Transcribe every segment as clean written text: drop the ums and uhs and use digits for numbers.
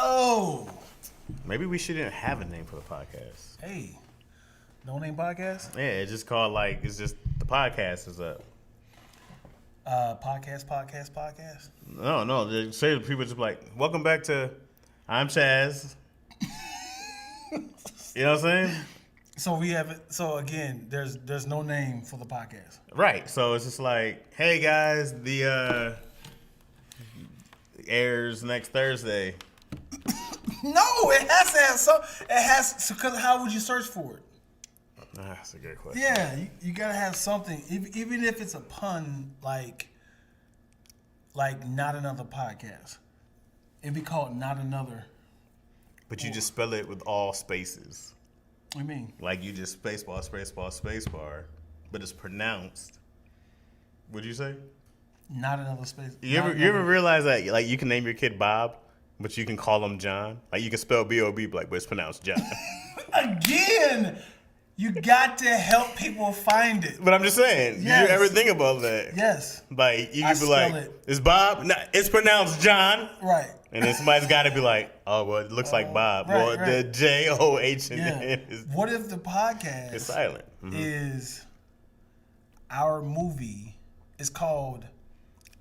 Oh. Maybe we shouldn't have a name for the podcast. Hey. No name podcast? Yeah, it's just called it's just the podcast is up. Podcast. No. They say people just like, welcome back to I'm Chaz. You know what I'm saying? So we have it. So again, there's no name for the podcast. Right. So it's just like, hey guys, the airs next Thursday. No, it has to have some. It has because how would you search for it? That's a great question. Yeah, you gotta have something, even if it's a pun, like not another podcast. It'd be called not another. But you just spell it with all spaces. What do you mean? Like you just spacebar, but it's pronounced. What'd you say? Not another space. You ever realize that like you can name your kid Bob, but you can call him John? Like you can spell B-O-B, but it's pronounced John. Again, you got to help people find it. But I'm just saying, Yes. you ever think about that? Yes. Like you I could be spell like, it. "It's Bob." No, it's pronounced John. Right. And then somebody's got to be like, "Oh, well, it looks like Bob." right, Well, right. the J-O-H in Yeah. it is What if the podcast it's silent. Mhm. is our movie? It's called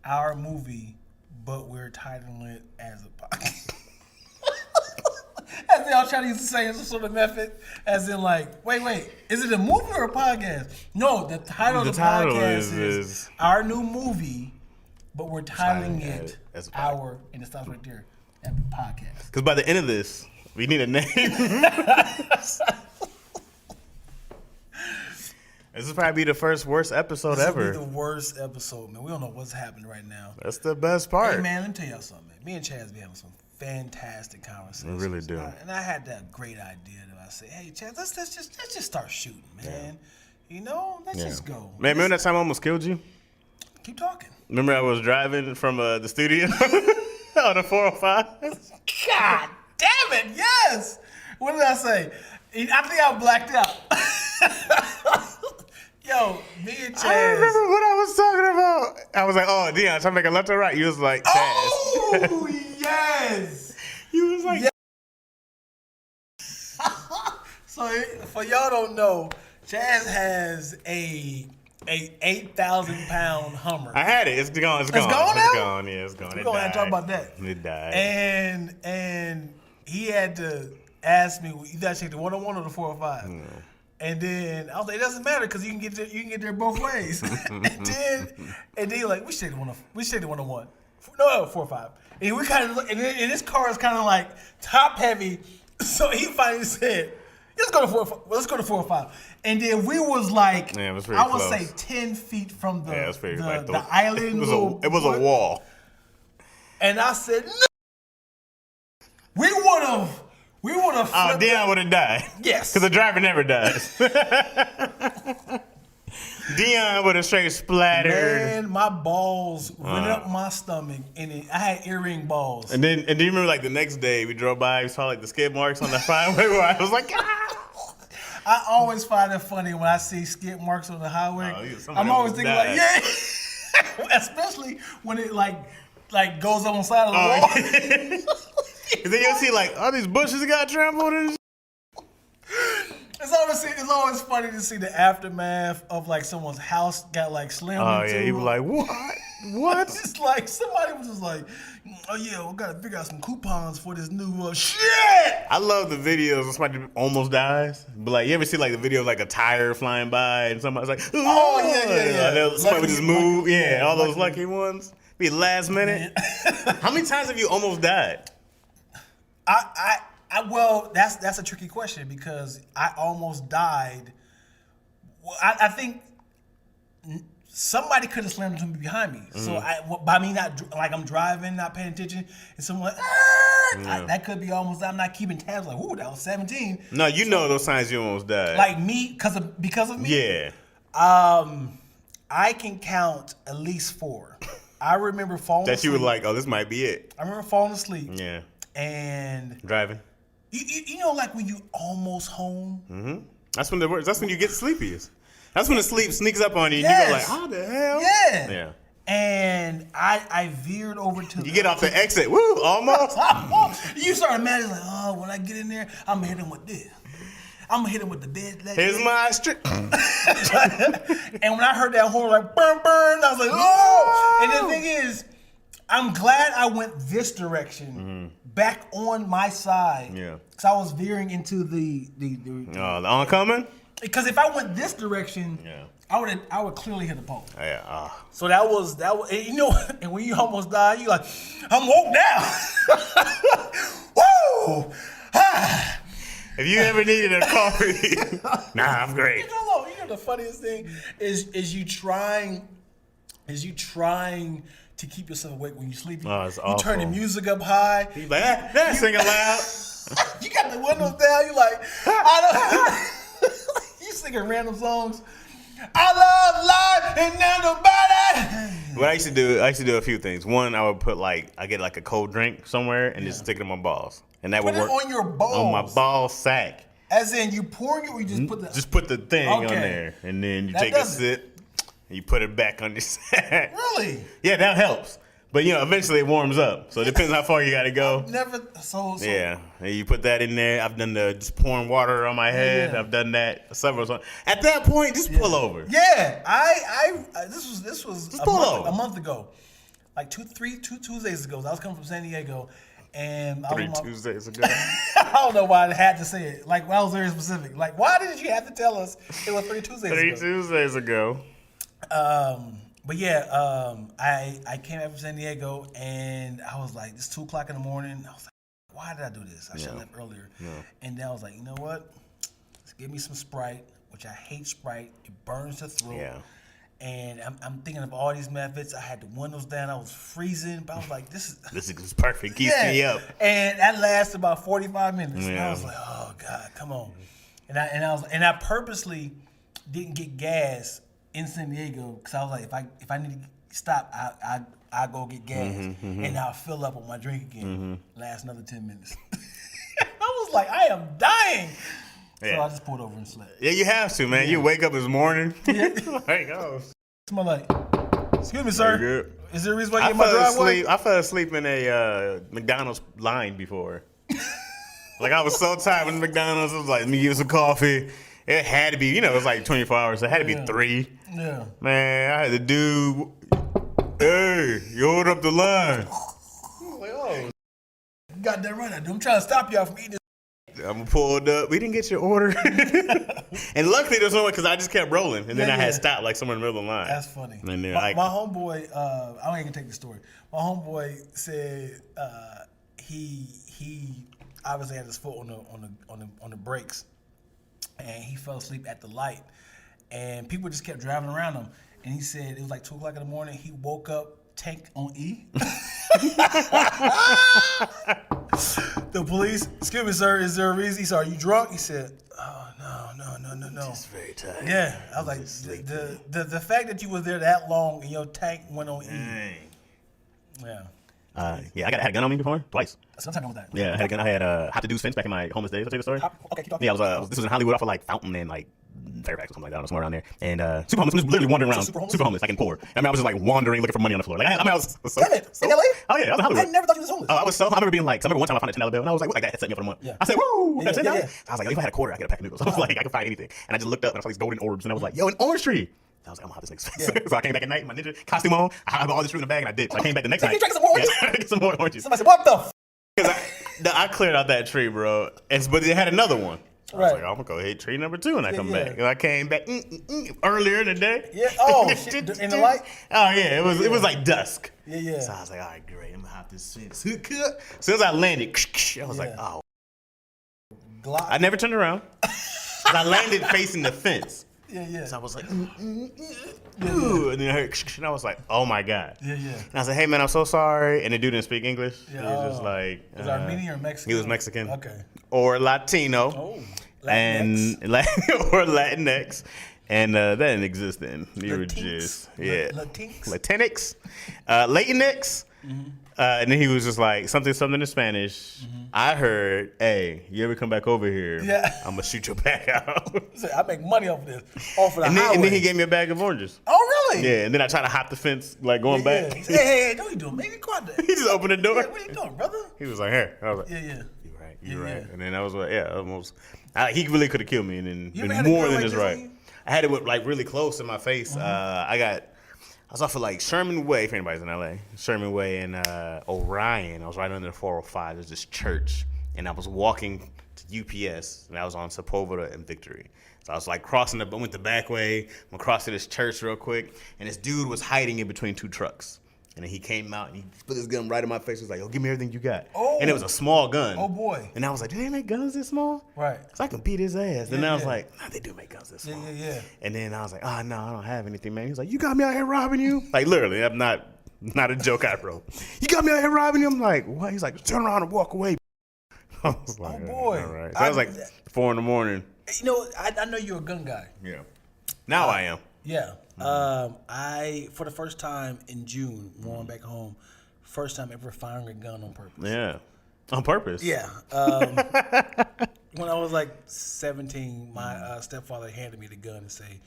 Our Movie, but we're titling it as a podcast. As they all try to use the same sort of method, as in like, wait, is it a movie or a podcast? No, the title of the title podcast is is Our New Movie, but we're titling Titling it it as a Our, and it stops right there, at the podcast. Because by the end of this, we need a name. This will probably be the first worst episode This ever. will be the worst episode, man. We don't know what's happening right now. That's the best part. Hey, man, let me tell y'all something, man. Me and Chaz be having some fantastic conversations. We really do. And I had that great idea that I said, hey, Chaz, let's just start shooting, man. You know, let's just go. Man, remember that time I almost killed you? Keep talking. Remember I was driving from the studio on the 405? God damn it, yes. What did I say? I think I blacked out. Yo, me and Chaz. I don't remember what I was talking about. I was like, oh, Dion, trying to make a left or right. You was like, Chaz. Oh, yes. You was like, Yeah. So for y'all don't know, Chaz has a 8,000-pound Hummer. I had it. It's gone. It's gone. gone now? It's gone. Yeah, it's gone. We're It gonna have to talk died. about that. It died. And he had to ask me, you gotta take the 101 or the 405. And then I was like, it doesn't matter because you can get there both ways. and then he like, we should take the 101. No, 405. And we kind of and his car is kind of like top heavy. So he finally said, let's go to 405. And then we was like, Yeah, it was pretty I would close. say 10 feet from the Yeah, it's very like the island. It was a wall. And I said, no. We would have. Oh, Dion would have died. Yes. Because the driver never dies. Dion would have straight splattered. Man, my balls went up my stomach, and I had earring balls. And do you remember like the next day we drove by, we saw like the skid marks on the highway where I was like, ah! I always find it funny when I see skid marks on the highway. somebody I'm always almost thinking died. like, yeah. Especially when it like goes on the side of the wall. And then you'll see like all these bushes got trampled and shit. It's always funny to see the aftermath of like someone's house got like slammed Oh into. yeah, you were like, what? What? It's like somebody was just like, oh yeah, we gotta figure out some coupons for this new shit. I love the videos when somebody almost dies. But like, you ever see like the video of like a tire flying by and somebody's like, Oh, yeah. Somebody would just move. Lucky- Yeah, yeah, all those lucky. lucky ones. Be last minute. How many times have you almost died? Well, that's a tricky question because I almost died. Well, I think somebody could have slammed into me behind me. So by me not like I'm driving, not paying attention, and someone like, that could be almost. I'm not keeping tabs. Like, ooh, that was 17. No, you know those times you almost died. Like me, because of me. yeah. I can count at least 4. I remember falling. That you asleep. were like, oh, this might be it. I remember falling asleep. Yeah. And Driving. you know, like when you almost home. That's when you get sleepiest. That's when the sleep sneaks up on you and you Yes. go like, how the hell? Yeah. Yeah. And I veered over to You get off the exit. Woo, almost. You start imagining like, oh, when I get in there, I'm gonna hit him with this. I'm gonna hit him with the dead leg. Here's my strip. And when I heard that horn like burn, burn, I was like, oh! And the thing is, I'm glad I went this direction, back on my side. Yeah. Because I was veering into the The oncoming? because if I went this direction, Yeah. I would clearly hit the pole. Yeah. So that was and you know, and when you almost die, you like, I'm woke now. Woo! Ah. If you ever needed a coffee, nah, I'm great. You know the funniest thing is you trying to keep yourself awake when you're sleeping. Oh, it's you awful. turn the music up high. He's like, singing loud. You got the windows down. You like, I don't. You singing random songs. I love life and now nobody. What I used to do a few things. One, I would put I get like a cold drink somewhere and just stick it in my balls, and that Put would it work on your balls. on my ball sack. As in, you pouring it, or you just put the. Just put the thing on Okay. there, and then you That take a does it. sip, and you put it back on your sack. Really? Yeah, that helps. But eventually it warms up. So it depends how far you got to go. Never. So Yeah, and you put that in there. I've done the just pouring water on my head. Yeah. I've done that several times. At that point, just pull over. Yeah, I this was Just pull over. a month ago, like two Tuesdays ago. I was coming from San Diego, and I 3 was on my- Tuesdays ago. I don't know why I had to say it. Like, I was very specific. Like, why did you have to tell us it was 3 Tuesdays 3 ago? Tuesdays ago. But yeah, I came out from San Diego, and I was like, it's 2:00 in the morning. I was like, why did I do this? I should have left earlier. And then I was like, you know what? Let's give me some Sprite, which I hate Sprite. It burns the throat. Yeah. And I'm thinking of all these methods. I had the windows down. I was freezing, but I was like, this is. This is perfect. Keeps me up. And that lasted about 45 minutes. And I Yeah. was like, oh God, come on. And I purposely didn't get gas in San Diego because I was like, if I need to stop, I go get gas and I'll fill up on my drink again. Last another 10 minutes. I was like, I am dying. So Yeah. I just pulled over and slept. Yeah, you have to, man. You wake up this morning. Like, oh. Smell like, excuse me, sir. Very good. Is there a reason why you I in my fell driveway? asleep. I fell asleep in a McDonald's line before. Like I was so tired when McDonald's was like, let me give you some coffee. It had to be, it was like 24 hours. So it had to be 3. Yeah. Man, I had to do. Hey, you hold up the line. I'm like, oh, got that right. I'm trying to stop y'all from eating this. I'm pulled up. We didn't get your order. And luckily there's no one because I just kept rolling. And then Yeah, I had yeah. stopped like somewhere in the middle of the line. That's funny. And then My homeboy, I don't even take the story. My homeboy said he obviously had his foot on the brakes, and he fell asleep at the light, and people just kept driving around him. And he said it was like 2:00 in the morning. He woke up, tank on E. The police, excuse me, sir, is there a reason? He said, are you drunk? He said, oh, no. Just very tired. Yeah, I was like, the fact that you was there that long and your tank went on E. Dang. Yeah. Yeah, I had a gun on me before, twice. Sometimes I know that. Yeah, I had a gun. I had Hot to Do's fence back in my homeless days. I'll tell you the story. Okay, keep talking. Yeah, this was in Hollywood off of like Fountain and like Fairfax or something like that, somewhere around there. And super homeless, just literally wandering around, Super homeless? super homeless, like in poor. I mean, I was just like wandering, looking for money on the floor. Like I was so, Damn it, in LA? Oh yeah, I was in I Hollywood. never thought you was homeless. I remember being like, I remember one time I found a $10 bill and I was like, what, that guy had set me up for the month. Yeah. I said, woo, Yeah, that's $10. yeah. I was like, if I had a quarter, I could get a pack of noodles. I was like, I could find anything. And I just looked up and I saw these golden orbs and I was like, yo, an orange tree. I was like, I'm gonna have this next. Yeah. So I came back at night, my ninja costume on. I had all this fruit in the bag and I did. So I came back the next Hey, night. you drank some oranges? Yeah, I get some more oranges. Somebody said, what the f? Because I cleared out that tree, bro. But it had another one. I was Right. like, I'm gonna go hit tree number 2 when I come yeah. back. And I came back earlier in the day. Yeah. Oh, shit. In the light? Oh yeah, it was like dusk. Yeah. So I was like, all right, great. I'm gonna hop this fence. As soon as I landed, I was like, oh. Glock. I never turned around. I landed facing the fence. Yeah. So I was like, ooh, and then I heard, and I was like, oh my god. Yeah. And I was like, hey man, I'm so sorry. And the dude didn't speak English. Yeah. He was just like, Was it Armenian or Mexican? He was Mexican. Okay. Or Latino. Oh. And or Latinx. And that didn't exist then. You were Latinx. just Latinx. Latinx, Latinx. And then he was just like something in Spanish. I heard, hey, you ever come back over here? Yeah. I'm gonna shoot your back out. He said, I make money off of this. Off of the And highway. then he gave me a bag of oranges. Oh, Really? Yeah, and then I try to hop the fence, like going back. Yeah. Hey, what you doing, man? Go out there. He just opened the door. Yeah, what are you doing, brother? He was like, "Here." I was like, Yeah. "You're right. You're Yeah, right." yeah. And then I was like, "Yeah, almost." He really could have killed me, and then You ever been had a more gun than like just this on right. you? I had it with, like really close in my face. I was off of like Sherman Way, if anybody's in LA. Sherman Way and Orion. I was right under the 405. There's this church, and I was walking to UPS, and I was on Sepulveda and Victory. So I was like I went the back way. I'm gonna cross to this church real quick, and this dude was hiding in between two trucks. And then he came out and he put his gun right in my face. He was like, "Yo, give me everything you got." Oh. And it was a small gun. Oh, boy. And I was like, "Do they make guns this small?" Right. So I can beat his ass. And then I was yeah. like, "Nah, they do make guns this small." Yeah. And then I was like, "Oh no, I don't have anything, man." He's like, "You got me out here robbing you?" Like literally, I'm not a joke I wrote. "You got me out here robbing you?" I'm like, "What?" He's like, "Turn around and walk away." I was like, Oh, boy. All right. So that was like 4 in the morning. You know, I know you're a gun guy. Yeah. Now I am. Yeah. I for the first time in June, going back home, first time ever firing a gun on purpose. Yeah. On purpose. Yeah. When I was like 17, my stepfather handed me the gun and say,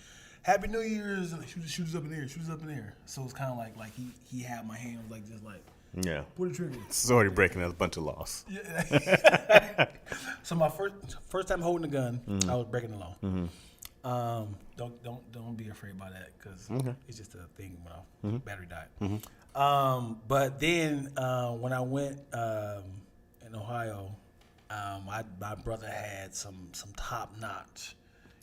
"Happy New Year's! Shoot us up in the air! Shoot us up in the air!" So it's kind of like he had my hand was like just like Yeah. pull the trigger. It's already breaking a bunch of laws. So my first time holding a gun, I was breaking the law. Don't be afraid by that because it's just a thing when battery died. But then when I went in Ohio, my brother had some top notch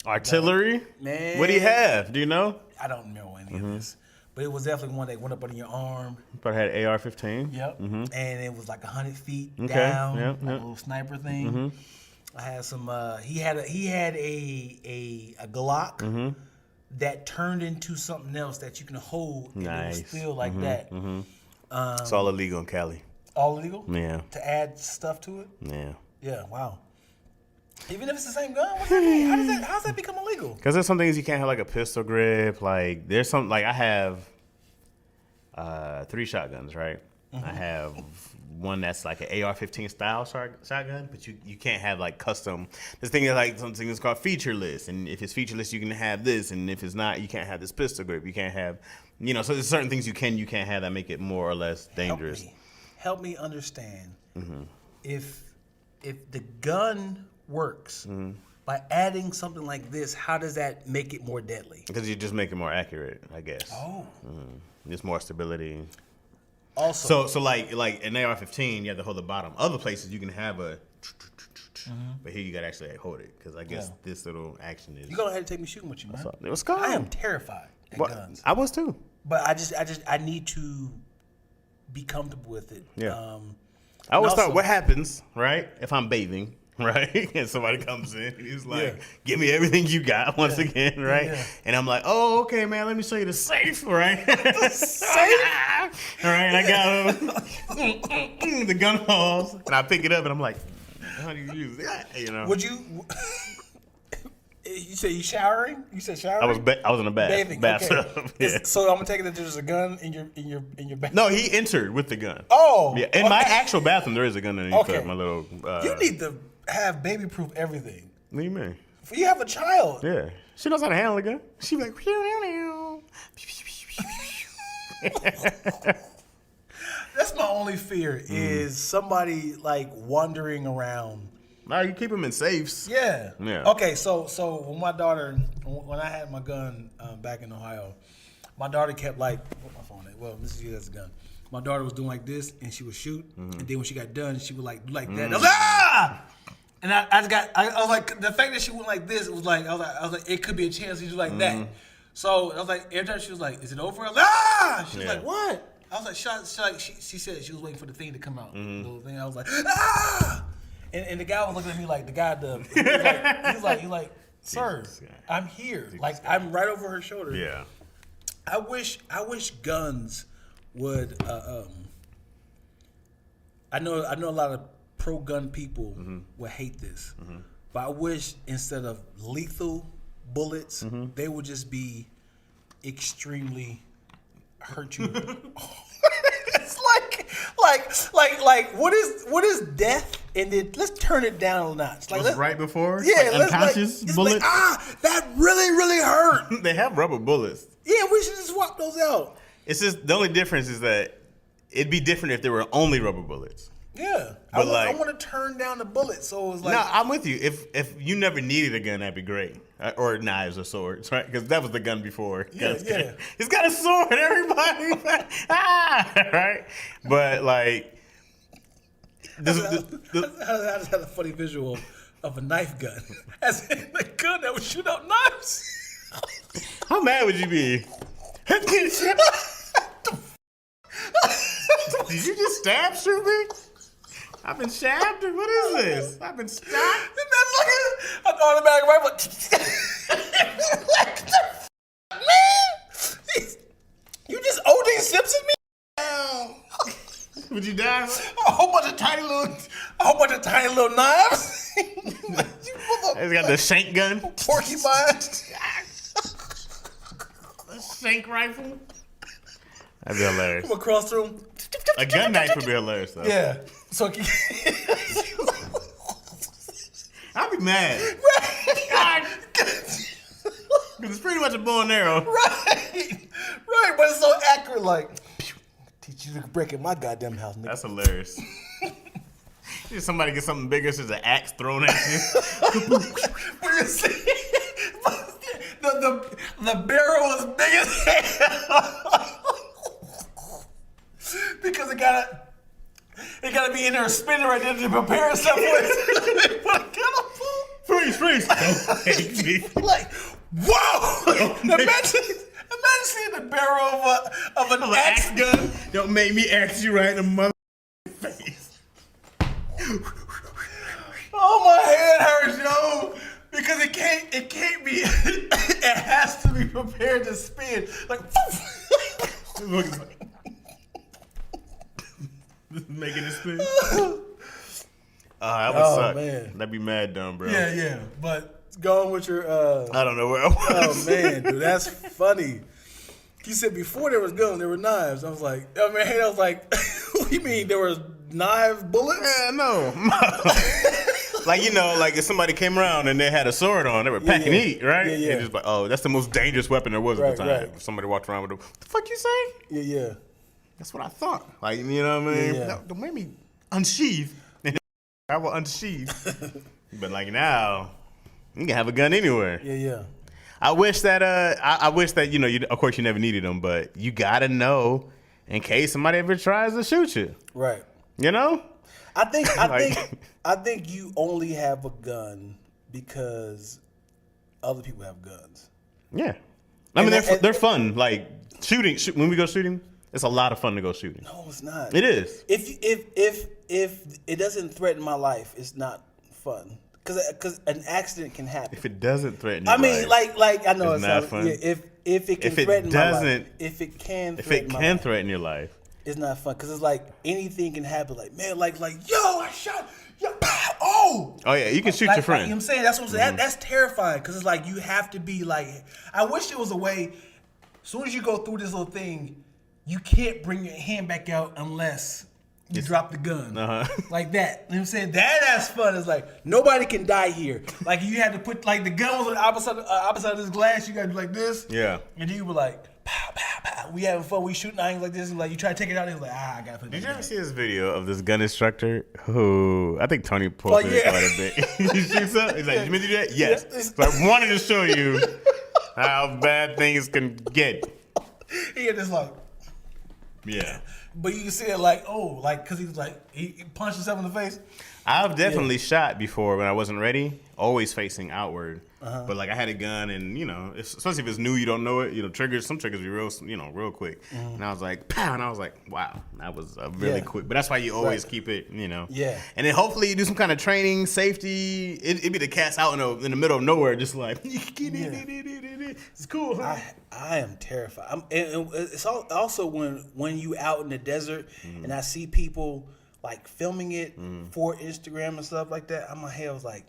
Artillery? man. What do you have? Do you know? I don't know any of this, but it was definitely one that went up under your arm. Probably had AR-15. Yep. And it was like 100 feet Okay. down, Yep, like yep. a little sniper thing. I had some. He had a Glock that turned into something else that you can hold, and it was Nice. still like that. It's all illegal in Cali. All illegal. Yeah. To add stuff to it. Yeah. Yeah. Wow. Even if it's the same gun, what's that mean? How does that become illegal? Because there's some things you can't have, like a pistol grip. Like there's some, like I have 3 shotguns, right? I have one that's like an AR-15 style shotgun, but you can't have like custom. This thing is like something that's called featureless, and if it's featureless, you can have this, and if it's not, you can't have this pistol grip. You can't have, so there's certain things you can't have that make it more or less dangerous. Help me understand. If the gun works by adding something like this, how does that make it more deadly? Because you just make it more accurate, I guess. Oh. There's more stability. Also, So like an AR-15, you have to hold the bottom. Other places you can have a, but here you gotta actually hold it because I guess this little action is. you're gonna have to take me shooting with you, man. It was calm. I am terrified at guns, I was too. but I need to be comfortable with it. Yeah. I always also- thought, what happens, right, if I'm bathing, right, and somebody comes in and he's like, "Give me everything you got," once again, right? Yeah. And I'm like, "Oh, okay, man, let me show you the safe," right? Safe? All right, I got the gun balls, and I pick it up, and I'm like, "How do you use that?" Would you? You said you showering? You said showering? I was in a bathing. bathtub. Okay. Yeah. So I'm gonna take it that there's a gun in your bathroom. No, he entered with the gun. Oh. Yeah, in my actual bathroom, there is a gun underneath Okay. my little. You need to have baby-proof everything. What do you mean? You have a child. Yeah, she knows how to handle a gun. She be like, That's my only fear is somebody like wandering around. "No, you keep them in safes." Yeah. Yeah. Okay, so when I had my gun back in Ohio, my daughter kept like, put my phone at? Well, this is as a gun. My daughter was doing like this, and she would shoot, and then when she got done, she would like do like that. I was like, ah! And I was like, the fact that she went like this, it was like, I was like, it could be a chance to do like that. So I was like, every time she was like, "Is it over?" I was like, ah! She was like, "What?" I was like, she said she was waiting for the thing to come out. The little thing. I was like, ah! And the guy was looking at me like he was like, "Sir, I'm here. Like I'm right over her shoulder." Yeah. I wish guns would. I know a lot of pro-gun people would hate this, but I wish instead of lethal bullets, they would just be extremely hurt you. It's like what is death? And then let's turn it down a notch. Like right before? Yeah, like unconscious it's bullets? like, that really hurt. They have rubber bullets. Yeah, we should just swap those out. It's just the only difference is that it'd be different if there were only rubber bullets. Yeah, But I want to turn down the bullet, so it's like No, I'm with you. If you never needed a gun, that'd be great. Or knives or swords, right? Because that was the gun before. Yeah. He's got a sword, everybody. Right? But like, I just had a funny visual of a knife gun, as in a gun that would shoot out knives. how mad would you be? Did you just shoot me? I've been stabbed? What is this? I've been stabbed? That's like an automatic rifle. What the man? You just O.J. Simpson me? Would you die? A whole bunch of tiny little knives. He's got the shank gun. Porcupine. A shank rifle. That'd be hilarious. Come across the room. A gun knife would be hilarious, though. Yeah. So I'd be mad. Because it's pretty much a bow and arrow. Right, but it's so accurate. Like, teach you to break in my goddamn house, nigga. That's hilarious. Somebody get something bigger, so there's an axe thrown at you. But you see, the barrel is big as hell because it gotta be in there spinning right there to prepare itself for it. Freeze! Don't make me. Like, whoa! Imagine seeing the barrel of an axe gun. Don't make me axe you right in the mother face. Oh, my head hurts, yo. Because it can't be. It has to be prepared to spin. Like, making it spin. That would suck. Man. That'd be mad dumb, bro. Yeah. But going with your. I don't know where I was. Oh man, dude, that's funny. You said before there was guns, there were knives. I was like, what do you mean there was knife bullets? Yeah, no. Like, like if somebody came around and they had a sword on, they were packing heat, right? Yeah. And just like, oh, that's the most dangerous weapon there was at the time. Right. If somebody walked around with what the fuck you say? Yeah. That's what I thought. Like, you know what I mean? Yeah. Don't make me unsheath. I will unsheath. But like now, you can have a gun anywhere. Yeah. I wish that of course you never needed them, but you gotta know in case somebody ever tries to shoot you. Right. You know? I think you only have a gun because other people have guns. Yeah. I mean, they're fun. Like shooting when we go shooting, it's a lot of fun to go shooting. No, it's not. It is. If it doesn't threaten my life, it's not fun. Because an accident can happen. If it doesn't threaten your life. I know it's not fun. Yeah, if it can threaten my life. If it can threaten your life. It's not fun. Because it's like anything can happen. Like, man, like yo, I shot. Yo, pow, oh yeah, you can shoot your friend. You know what I'm saying? That's what I'm saying. That's terrifying. Because it's like you have to be like, I wish there was a way, as soon as you go through this little thing, you can't bring your hand back out unless you drop the gun. Like that. You know what I'm saying? That's fun. It's like, nobody can die here. Like, you had to put, like, the gun was on the opposite of this glass. You got to do like this. Yeah. And then you were like, pow, pow, pow. We having fun. We shooting things like this. And like, you try to take it out. And it's like, I got to put it Did you down. ever see this video of this gun instructor who, I think Tony posted it quite a bit. He shoots up. He's like, you mean to do that? Yes. So I wanted to show you how bad things can get. He had this like, yeah. but you can see it like, oh, like, because he was like, he punched himself in the face. I've definitely shot before when I wasn't ready, always facing outward. But like I had a gun, and especially if it's new, you don't know it. Some triggers be real quick. And I was like, pow, and I was like, wow, that was really quick. But that's why you always keep it, Yeah. And then hopefully you do some kind of training, safety. It'd be the cats out in the middle of nowhere, just like, it's cool. Huh? I am terrified. And it's also when you out in the desert and I see people like filming it for Instagram and stuff like that. I'm like,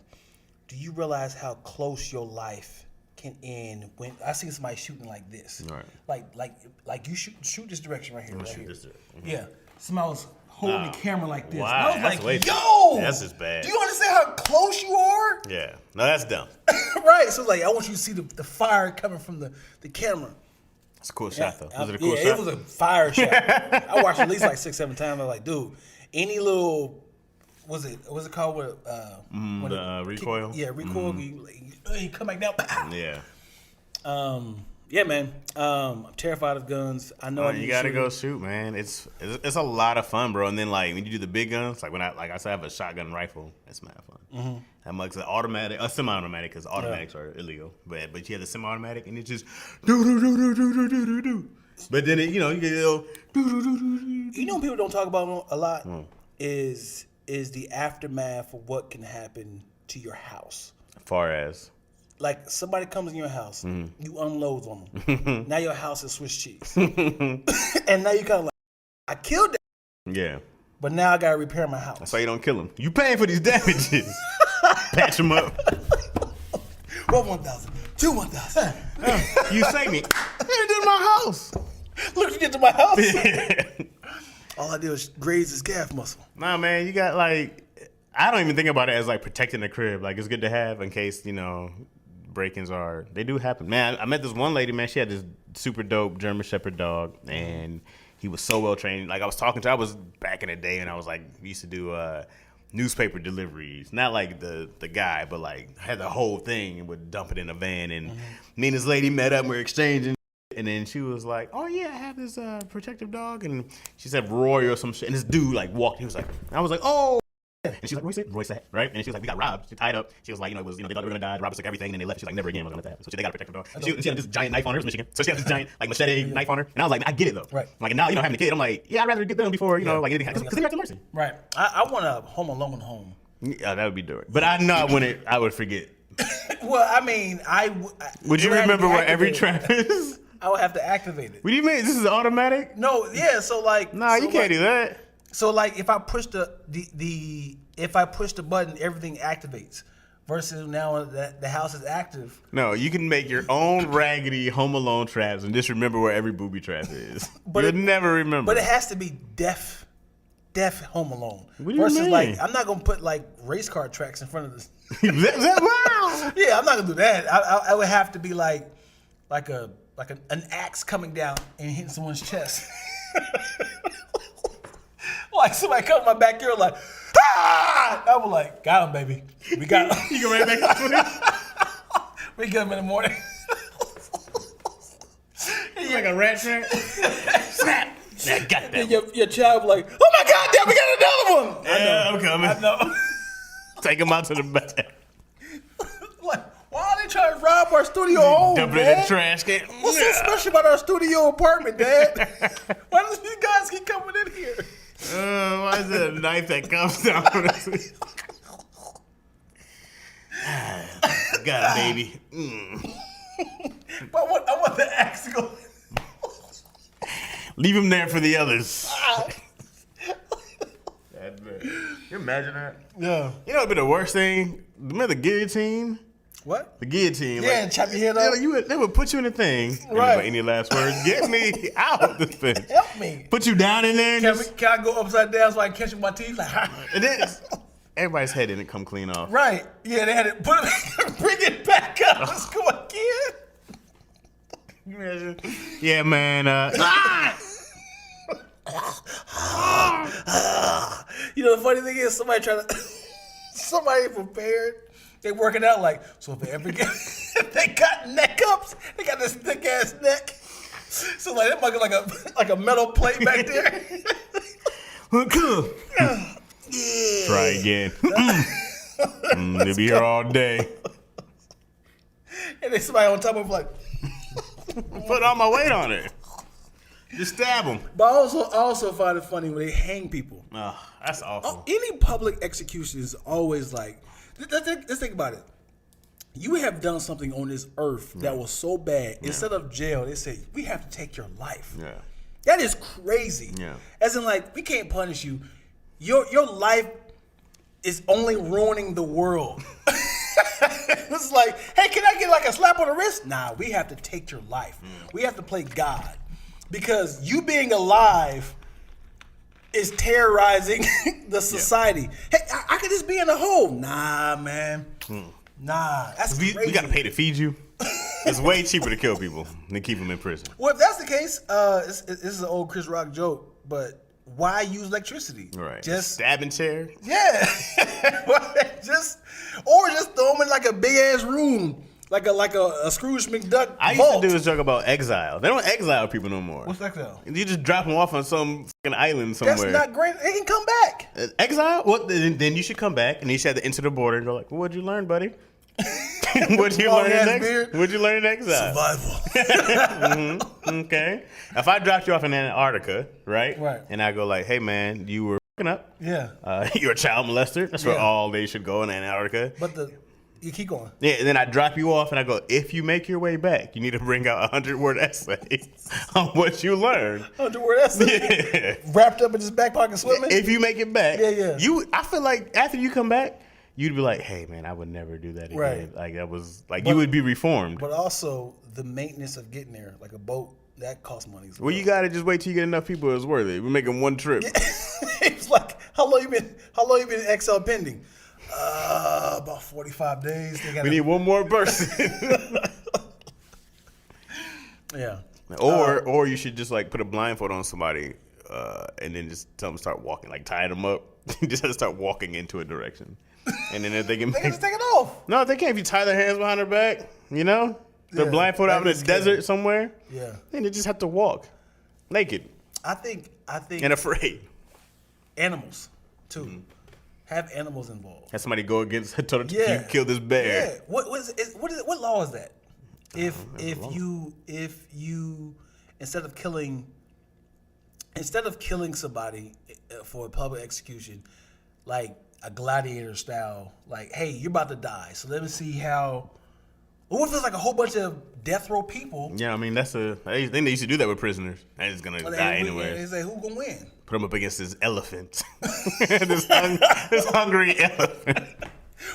do you realize how close your life can end when I see somebody shooting like this? Right. Like you shoot this direction right here. Right here. This direction. Yeah. Somebody was holding the camera like this. Wow. And I was That's like, way yo! That's just bad. Do you understand how close you are? Yeah. No, that's dumb. Right. So like I want you to see the fire coming from the camera. It's a cool shot though. Was it a Yeah, cool shot? it was a fire shot. I watched it at least like 6-7 times. I was like, dude, any little what's it called? When recoil. Recoil. You come back down. Yeah. Yeah, man. I'm terrified of guns. I know You gotta go shoot, man. It's a lot of fun, bro. And then like when you do the big guns, like when I said I have a shotgun rifle, it's mad fun. Mm-hmm. That much automatic, semi-automatic, because automatics are illegal. But you have the semi-automatic, and it's just do do do do do do do do. But then you get a little do do do do do. You know what people don't talk about a lot is the aftermath of what can happen to your house. As far as like somebody comes in your house, you unload on them. Now your house is Swiss cheese, and now you kind of like, I killed that. Yeah. But now I gotta repair my house. That's why you don't kill him. You paying for these damages. Patch him up. 1,000, 1,000. You say me. You did my house. Look what you did to my house. All I did was graze his calf muscle. Nah, man, you got like, I don't even think about it as like protecting the crib. Like it's good to have in case, break-ins they do happen. Man, I met this one lady, man, she had this super dope German Shepherd dog, and he was so well trained. Like I was back in the day, and I was like, we used to do newspaper deliveries. Not like the guy, but like had the whole thing and would dump it in a van. And me and this lady met up and we were exchanging. And then she was like, oh yeah, I have this protective dog. And she said Roy or some shit. And this dude like walked, he was like, I was like, oh. And she was like, Roy said, right? And she was like, we got robbed. She tied up. She was like, it was, they thought they were gonna die. The robbers took everything, and they left. She was like, never again, we're gonna let that happen. So they got a protective dog. And she had this giant knife on her. It was Michigan. So she had this giant like machete knife on her. And I was like, I get it though. Right. Like now, having a kid, I'm like, yeah, I'd rather get them before, like anything happens. Because they got to mercy. Right. I want a Home Alone home. Yeah, that would be dope. But I know when I would forget. Well, I mean, Would you remember where every trap is? I would have to activate it. What do you mean? This is automatic? No, yeah. So like, Nah, you can't do that. So like, if I push if I push the button, everything activates. Versus now that the house is active. No, you can make your own raggedy Home Alone traps and just remember where every booby trap is. But you'll never remember. But it has to be deaf Home Alone. What do you Versus mean? like, I'm not gonna put like race car tracks in front of this. Wow. Yeah, I'm not gonna do that. I would have to be like an axe coming down and hitting someone's chest. Like somebody come in my backyard like, ah! I was like, got him, baby. We got him. You go right back to it. We get him in the morning. You like a rat trap? Snap. Yeah, got that. And your child was like, oh my God, Dad, we got another one. Yeah, I'm coming. I know. Take him out to the back. Like, why are they trying to rob our studio home, Dump it in Dad? the trash can. What's so special about our studio apartment, Dad? Why do these guys keep coming in here? Why is it a knife that comes down? Got it, baby. But I want the axe to go. Leave him there for the others. You imagine that? Yeah. You know what'd be the worst thing? Remember the guillotine? What? The guillotine. Yeah, and chop your head off. They would put you in a thing. Right. Any last words? Get me out of this thing. Help me. Put you down in there. And Can I go upside down so I can catch with my teeth? Like, and then everybody's head didn't come clean off. right. Yeah, they had to put it, bring it back up. Let's go again. Yeah, man. You know, the funny thing is, somebody prepared. They working out like, so if they ever get, if they got neck ups, they got this thick ass neck. So like that might like a metal plate back there. Cool. Yeah. Try again. They'll be here all day. And then somebody on top of them like, Put all my weight on it. Just stab them. but I also find it funny when they hang people. Oh, that's awful. Any public execution is always like, let's think about it. You have done something on this earth that was so bad. Instead of jail, they say, we have to take your life. Yeah. That is crazy. Yeah. As in, like, we can't punish you. Your life is only ruining the world. It's like, hey, can I get like a slap on the wrist? Nah, we have to take your life. We have to play God. Because you being alive is terrorizing the society. Hey, I could just be in a hole. Nah, man. Nah, that's crazy. We got to pay to feed you. It's way cheaper to kill people than keep them in prison. Well, if that's the case, this is an old Chris Rock joke, but why use electricity? Right. Just stabbing chair. yeah, just throw them in like a big ass room, like a Scrooge McDuck. I used vault. to do this joke about exile. They don't exile people no more. What's exile? You just drop them off on some fucking island somewhere. That's not great. They can come back. Exile? Well, then you should come back, and you should have to enter the border and go like, "What'd you learn, buddy? What'd you learn in exile? Survival. Okay. If I dropped you off in Antarctica, right? Right. And I go like, "Hey man, you were fucking up. Yeah. You're a child molester. That's where Yeah. all they should go in Antarctica." But you keep going. Yeah, and then I drop you off and I go, if you make your way back, you need to bring out 100-word essay on what you learned. 100-word essay. Yeah. Wrapped up in his back pocket swimming. If you make it back, Yeah. I feel like after you come back, you'd be like, hey man, I would never do that again. Right. Like that was like you would be reformed. But also the maintenance of getting there, like a boat, that costs money as well. Well, you gotta just wait till you get enough people it's worth it. We're making one trip. It's like, how long you been in XL pending? About 45 days. They We need one more person. yeah. Or you should just like put a blindfold on somebody and then just tell them to start walking, like tie them up. Just have to start walking into a direction. And then if they can They can just take it off. No, they can't. If you tie their hands behind their back, you know? They're Yeah, blindfolded out in that the is desert scary. somewhere. Yeah. Then they just have to walk naked I think and afraid. animals too. Have animals involved. Have somebody go against tell them Yeah. you kill this bear. Yeah. What law is that? If you instead of killing somebody for a public execution, like a gladiator style, like, hey, you're about to die, so let me see how. What if there's like a whole bunch of death row people? Yeah, I mean I think they used to do that with prisoners. They're just gonna die anyway. They say, who gonna win? Put them up against this elephant, this hungry elephant.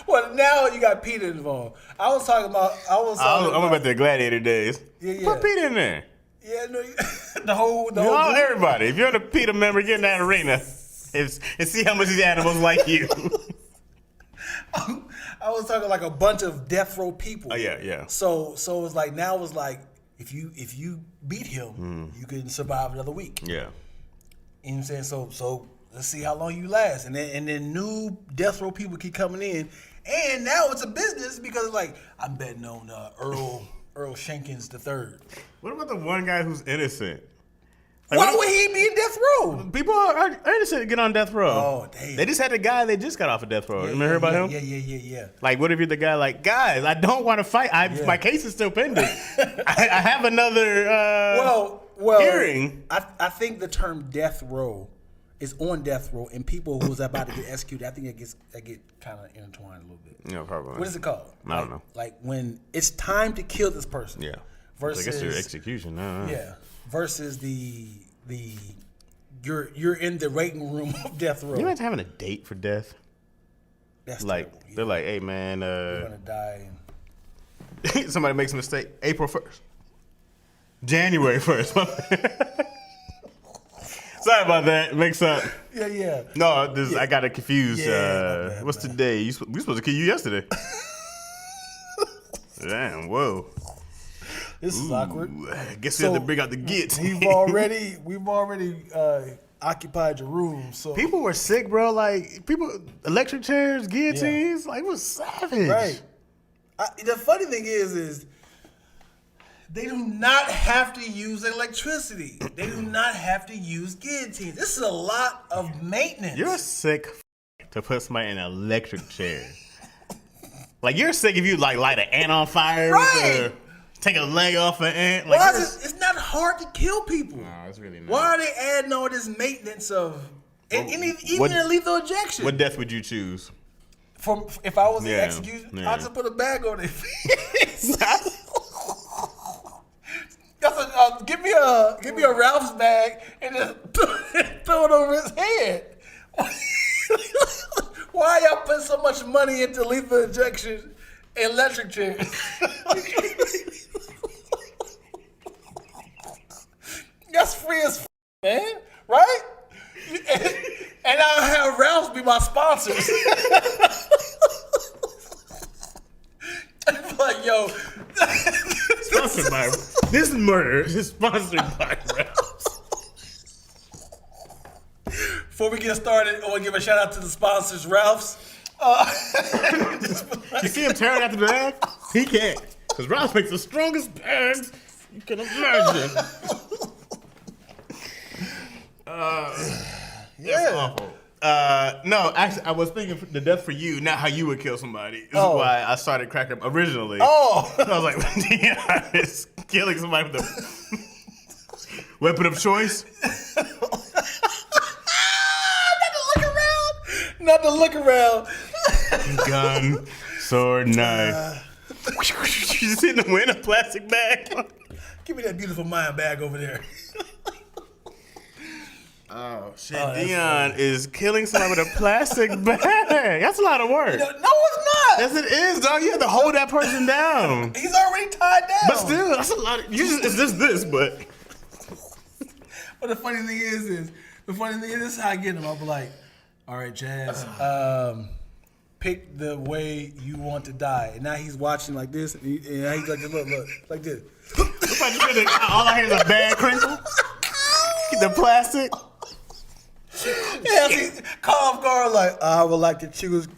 Well, now you got PETA involved. I'm talking about. I'm about the gladiator days. Yeah. Put PETA in there. Yeah, no, the whole You know, everybody. If you're a PETA member, get in that arena and see how much these animals like you. I was talking like a bunch of death row people. Oh yeah. So it's like now it's like if you beat him, you can survive another week. Yeah. You know what I'm saying? So let's see how long you last, and then new death row people keep coming in, and now it's a business because like I'm betting on Earl Shankins III. What about the one guy who's innocent? Like, Why would he be in death row? People are innocent to get on death row. Oh, damn. They just had the guy they just got off of death row. Remember heard about him? Yeah. Like, what if you're the guy like, guys, I don't want to fight. My case is still pending. I have another Well, hearing. I think the term death row is on death row, and people who's about to get executed. I think that get kind of intertwined a little bit. Yeah, probably. What is it called? I don't know. Like when it's time to kill this person. Yeah. Versus I guess your execution. Yeah. Versus you're in the waiting room of death row. You imagine having a date for death? That's Like terrible. they're like, hey man, You're gonna die. somebody makes a mistake. April 1st, January 1st. Sorry about that. Mix up. Yeah. No, I got it confused. Yeah, my bad, what's man. today? We supposed to kill you yesterday. Damn, whoa. This is awkward. I guess we have to bring out the gits. We've already occupied your room. So People were sick, bro. Like electric chairs, guillotines. Like it was savage. right. The funny thing is they do not have to use electricity. They do not have to use guillotines. This is a lot of maintenance. You're sick to put somebody in an electric chair. Like you're sick if you like light an ant on fire, Right. or take a leg off an ant. Like Why is it's not hard to kill people. no, it's really not. Why are they adding all this maintenance of even what- a lethal injection? What death would you choose? If I was in Yeah, execution, yeah. I'd just put a bag on their face. Give me a Ralph's bag and just throw it over his head. Why y'all put so much money into lethal injection and electric chairs? That's free as man, right? And I'll have Ralph's be my sponsors. Like, yo, sponsored by this murder is sponsored by Ralph's. Before we get started, I want to give a shout out to the sponsors, Ralph's. You see him tearing out the bag? He can't. Because Ralph makes the strongest bags you can imagine. That's awful. No, actually, I was thinking the death for you, not how you would kill somebody. This is why I started cracking up originally. Oh. I was like, Deion is killing somebody with a weapon of choice. Not to look around. Gun, sword, knife. You just hit the wind a plastic bag. Give me that beautiful mind bag over there. Oh shit! Deion is killing somebody with a plastic bag. That's a lot of work. No, it's not. Yes, it is, dog. You have to hold that person down. He's already tied down. But still, that's a lot. It's just this, but. But the funny thing is this is how I get him. I'll be like, all right, Jazz, pick the way you want to die. And now he's watching like this, and he's like, look, like this. All I hear is a bad crinkle. The plastic. Yeah, see, caught off guard like, I would like to choose.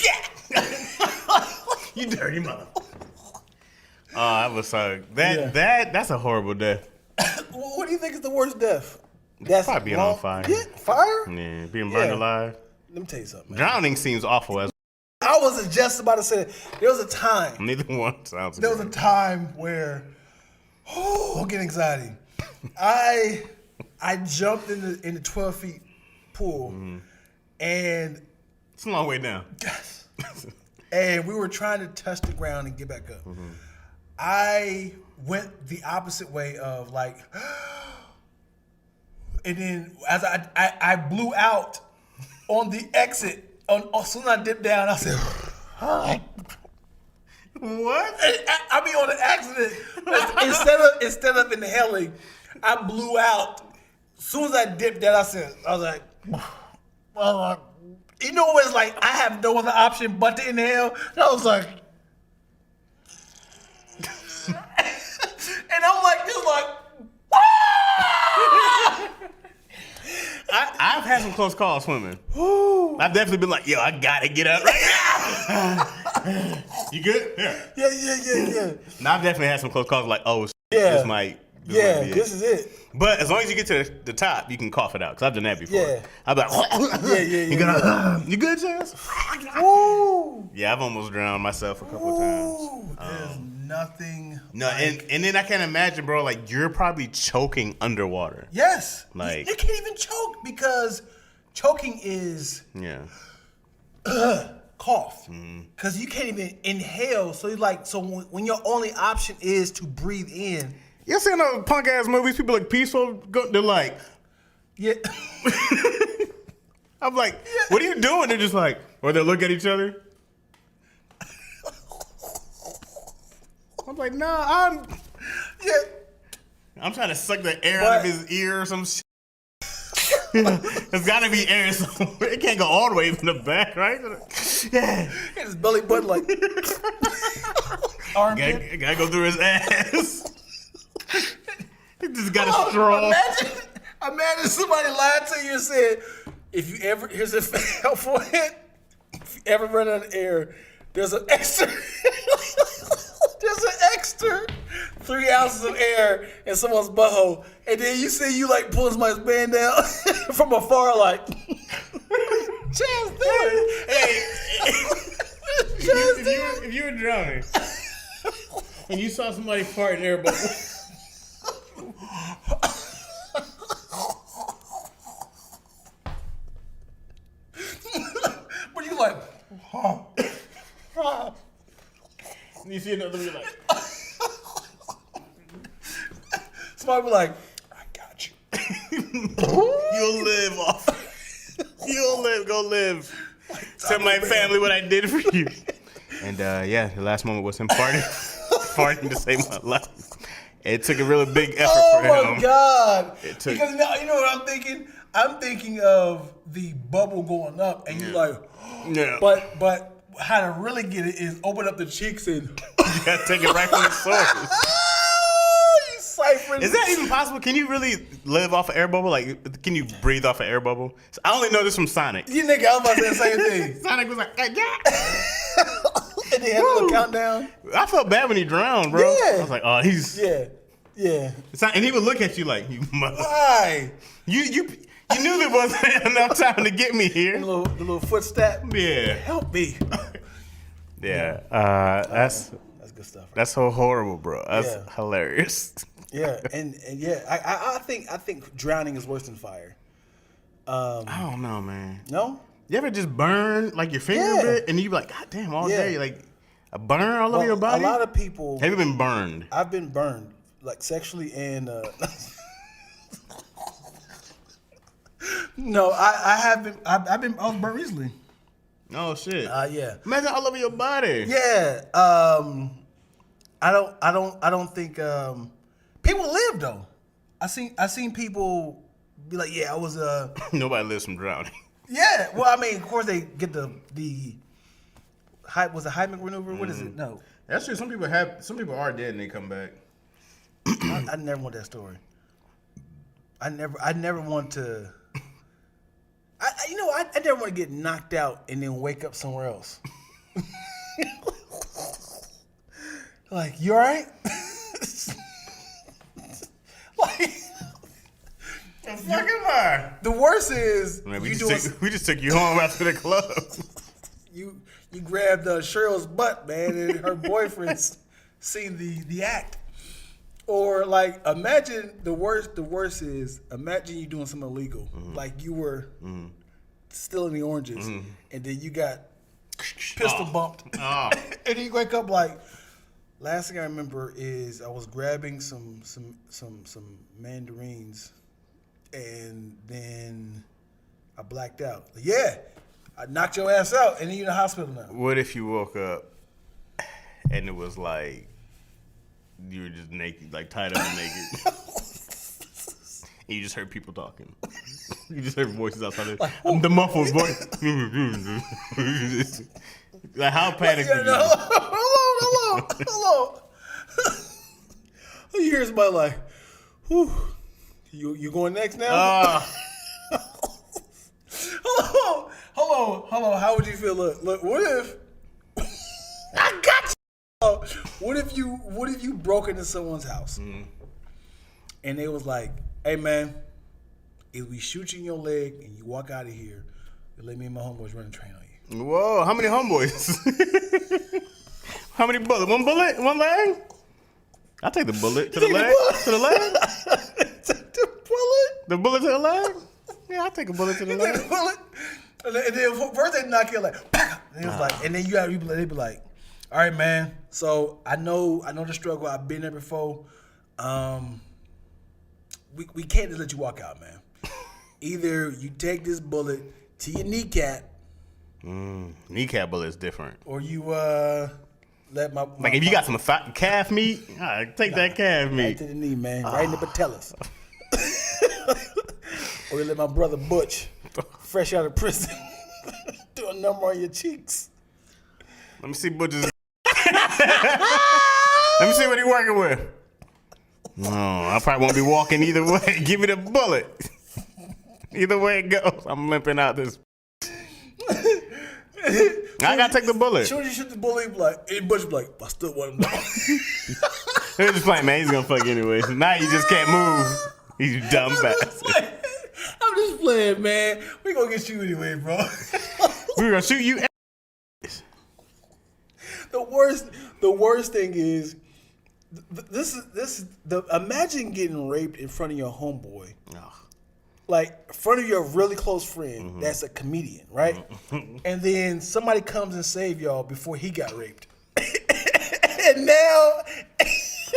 You dirty mother. Oh, I was sorry. That's a horrible death. What do you think is the worst death? That's probably being on fire. Yeah, fire? Yeah, being burned alive. Let me tell you something, man. Drowning seems awful as I was just about to say that. There was a time. neither one sounds There was a time where, I'm getting anxiety. I jumped in the 12 feet pool, and it's a long way down. And we were trying to touch the ground and get back up. I went the opposite way of like, and then as I blew out on the exit. As soon as I dipped down, I said, What? I mean, on an accident. instead of inhaling, I blew out. As soon as I dipped down, I was like, well, you know what it's like? I have no other option but to inhale. And I was like, and I'm like, just like, I've had some close calls swimming. I've definitely been like, yo, I gotta get up right now. You good? Yeah. Now I've definitely had some close calls like, oh, Yeah. this might be This is it. But as long as you get to the top, you can cough it out. Because I've done that before. Yeah. I'll be like, you good, Chance? Woo! Yeah, I've almost drowned myself a couple of times. There's nothing. No, and then I can't imagine, bro, like you're probably choking underwater. Yes. Like- you can't even choke because choking is Yeah. cough. Because you can't even inhale. So when your only option is to breathe in. You seen those punk ass movies? People like peaceful. They're like, Yeah. I'm like, what are you doing? They're just like, or they look at each other. I'm like, nah, I'm trying to suck the air out of his ear or some shit. There's gotta be air somewhere. It can't go all the way in the back, right? Yeah. His belly button like armpit. Gotta go through his ass. He just got a straw. Imagine somebody lied to you and said, if you ever, here's a helpful hint, if you ever run out of air, there's an extra 3 ounces of air in someone's butthole. And then you see you like pulling somebody's band down from afar like, Chance there. Hey, if you were drowning and you saw somebody fart in air bubble. But you like, You see another one, you're like, somebody be like, I got you. you'll live off. You'll live. Go live. Tell my family what I did for you. And the last moment was him farting to save my life. It took a really big effort for him. Oh my God! It took- Because now you know what I'm thinking. I'm thinking of the bubble going up, and you're like, Yeah. but how to really get it is open up the cheeks and You gotta take it right from the source. Right, for Is that even possible? Can you really live off an air bubble? Like, can you breathe off an air bubble? I only know this from Sonic. You nigga, I was about to say the same thing. Sonic was like, yeah. And they had a little countdown. I felt bad when he drowned, bro. Yeah. I was like, oh, he's. Yeah. Yeah. And he would look at you like, you mother. Why? You knew there wasn't enough time to get me The here. little footstep. Yeah. Help me. Yeah. That's Good stuff. Right? that's so horrible, bro. That's Yeah. hilarious. Yeah, and yeah, I think drowning is worse than fire. I don't know, man. No? You ever just burn like your finger Yeah. a bit, and you be like, God damn, all Yeah. day, like a burn all over your body? A lot of people. Have you been burned? I've been burned, like sexually and. No, I was burnt recently. Oh shit. Yeah. Imagine all over your body. Yeah. I don't think people live though. I seen people be like, yeah, I was Nobody lives from drowning. yeah. Well, I mean, of course they get the was it Heimlich maneuver? What is it? No, That's true. Some people are dead and they come back. I never want that story. I never want to. I never want to get knocked out and then wake up somewhere else. Like, you all right? Like, the worst is Man, we you just took you home after the club. you grabbed Cheryl's butt, man, and her boyfriend's seen the act. Or like, imagine the worst is imagine you doing something illegal, like you were stealing the oranges, and then you got pistol bumped, Oh. and you wake up like. Last thing I remember is I was grabbing some mandarins, and then I blacked out. Yeah, I knocked your ass out, and then you're in the hospital now. What if you woke up and it was like you were just naked, like tied up and naked, and you just heard people talking? You just heard voices outside. The muffled voice. Like, how panicked were you? Hello. You hear somebody like, whew, you going next now? Hello. How would you feel? Look. What if I got you? What if you broke into someone's house and they was like, hey man, if we shoot you in your leg and you walk out of here, you let me and my homeboys run a train on you. Whoa, how many homeboys? How many bullets? One bullet? One leg? I'll take the bullet to the leg. To the leg? The bullet? The bullet to the leg? Yeah, I'll take a bullet to the leg. The bullet? And then first they knock you like, and it was like, and then you got people. They be like, all right, man. So I know the struggle. I've been there before. We can't just let you walk out, man. Either you take this bullet to your kneecap. Kneecap bullet is different. Or you let my Like if you got some calf meat, take that calf right meat. to the knee, man, right in the patellas. Or you let my brother Butch, fresh out of prison, do a number on your cheeks. Let me see Butch's. Let me see what he working with. No, I probably won't be walking either way. Give me the bullet. Either way it goes, I'm limping out this. I gotta take the bullet. Sure, you shoot the bullet, Butch be like, I still want him down. They're just playing, man. He's gonna fuck anyway. Now you just can't move. You dumb bastard. I'm just playing, man. We gonna get you anyway, bro. We're gonna shoot you. The worst thing is, imagine getting raped in front of your homeboy. Oh. Like, in front of your really close friend that's a comedian, right? And then somebody comes and save y'all before he got raped. And now it's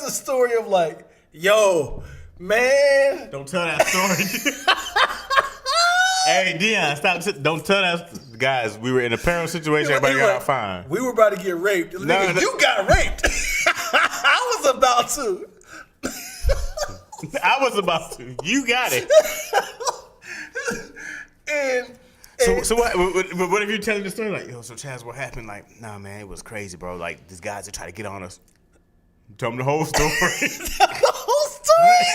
the story of like, yo, man. Don't tell that story. Hey, Dion, stop. Don't tell that. Guys, we were in a peril situation. Everybody got out fine. We were about to get raped. Nigga, you got raped. I was about to. I was about to. You got it. So what if you're telling the story like, yo, so Chaz, what happened? Like, nah, man, it was crazy, bro. Like, these guys are trying to get on us. Tell him the whole story. The whole story.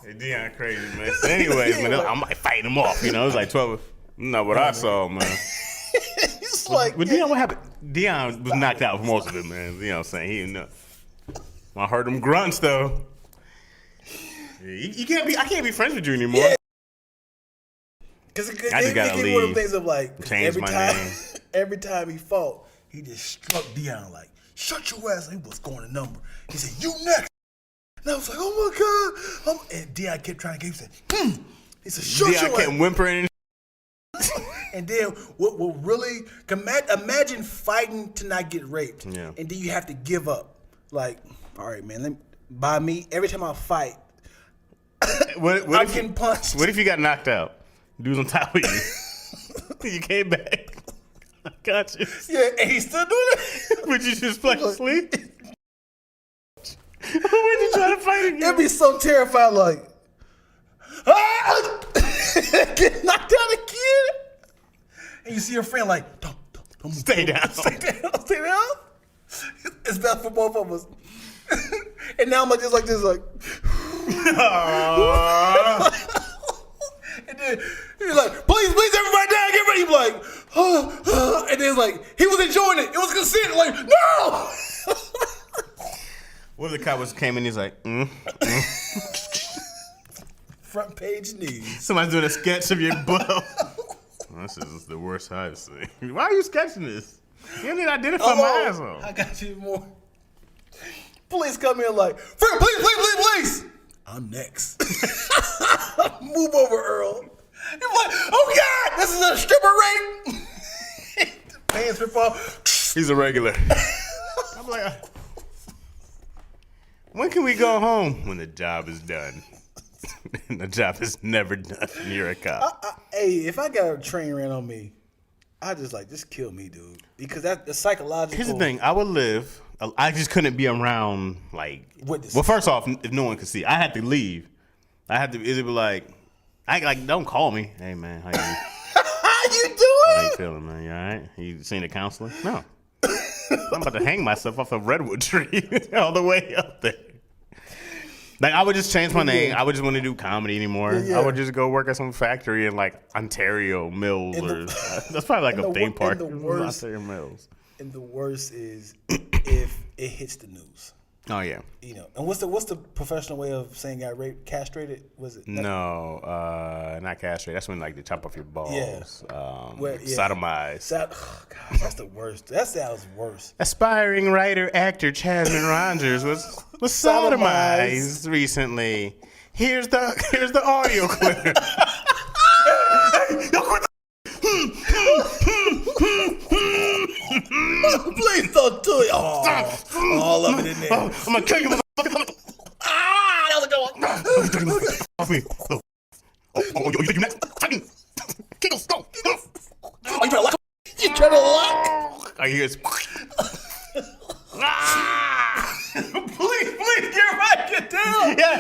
Hey, Deion crazy, man. So anyways, man, I'm like fighting him off. You know, it was like 12. Not what I saw, man. It's like, But Deion, what happened? Deion was knocked out for most of it, man. You know what I'm saying? He didn't know. I heard them grunts though. You can't be. I can't be friends with you anymore. Yeah. Because I just gotta one of leave. the things of like Change my name. Every time he fought, he just struck Deion like, "Shut your ass!" He was going a number. He said, "You next." And I was like, "Oh my god!" And Deion kept trying to get. He said, He said, "Shut Deion your kept ass." whimpering. And then what will really imagine fighting to not get raped, Yeah. and then you have to give up. Like, all right, man, by me every time I fight, What I'm if getting punched. What if you got knocked out? Dude's on top of you. You came back. I got you. Yeah, and he's still doing it. Would you just play sleep? Would you try to fight again? It'd be so terrified, like, get knocked out again. And you see your friend like, don't move. Stay down. Stay down. It's best for both of us. And now I'm like this, like. And then he's like, please, everybody down, get ready. He's like, and then it's like, he was enjoying it. It was consent. Like, no. What if the cop came in? He's like, Front page news. Somebody's doing a sketch of your butt. This is the worst I've seen. Why are you sketching this? You didn't identify my asshole. I got you more. Police come in like, friend, please. I'm next. Move over, Earl. You're like, oh God, this is a stripper rape. Pants rip off. He's a regular. I'm like, when can we go home? When the job is done. And the job is never done. And you're a cop. Hey, if I got a train ran on me, I just kill me, dude. Because that's the psychological. Here's the thing. I would live. I just couldn't be around, like. Witnesses. Well, first off, if no one could see, I had to leave. I had to. It'd be like, don't call me. Hey man, how you? How you How doing? you feeling, man? You all right? You seen a counselor? No. I'm about to hang myself off a redwood tree all the way up there. Like, I would just change my name. I would just want to do comedy anymore. Yeah. I would just go work at some factory in, like, Ontario Mills. That's probably like a theme park. Ontario Mills. And the worst is if it hits the news. Oh, yeah. You know, and what's the professional way of saying got raped? Castrated? Was it? No, not castrate. That's when, like, they chop off your balls. Yeah. Sodomized. Oh, God, that's the worst. That sounds worse. Aspiring writer actor Jasmine Rogers was sodomized recently. Here's the audio clip. Please don't do it. Oh, all of it in there. I'm gonna kill you, motherfucker. That was a good one. Off me. You think you next? Kickles, go. Oh, you trying to lock? You trying to lock? I hear it's. Please, get down. Yeah,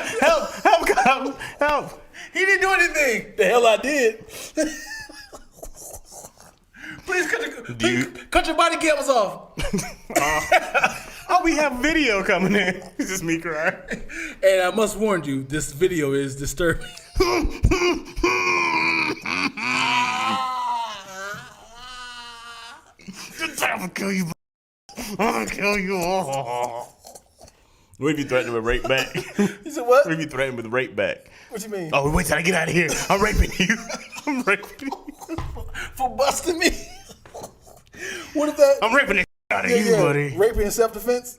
help. He didn't do anything. The hell I did. Please cut your body cameras off. Oh, we have video coming in. It's just me crying. And I must warn you, this video is disturbing. I'm gonna kill you. I'm gonna kill you. What if you threatened with rape back? You said what? What if you threatened with rape back? What you mean? Oh, wait till I get out of here. I'm raping you. I'm raping you. For busting me? What is that? I'm raping the out of you, buddy. Raping in self-defense?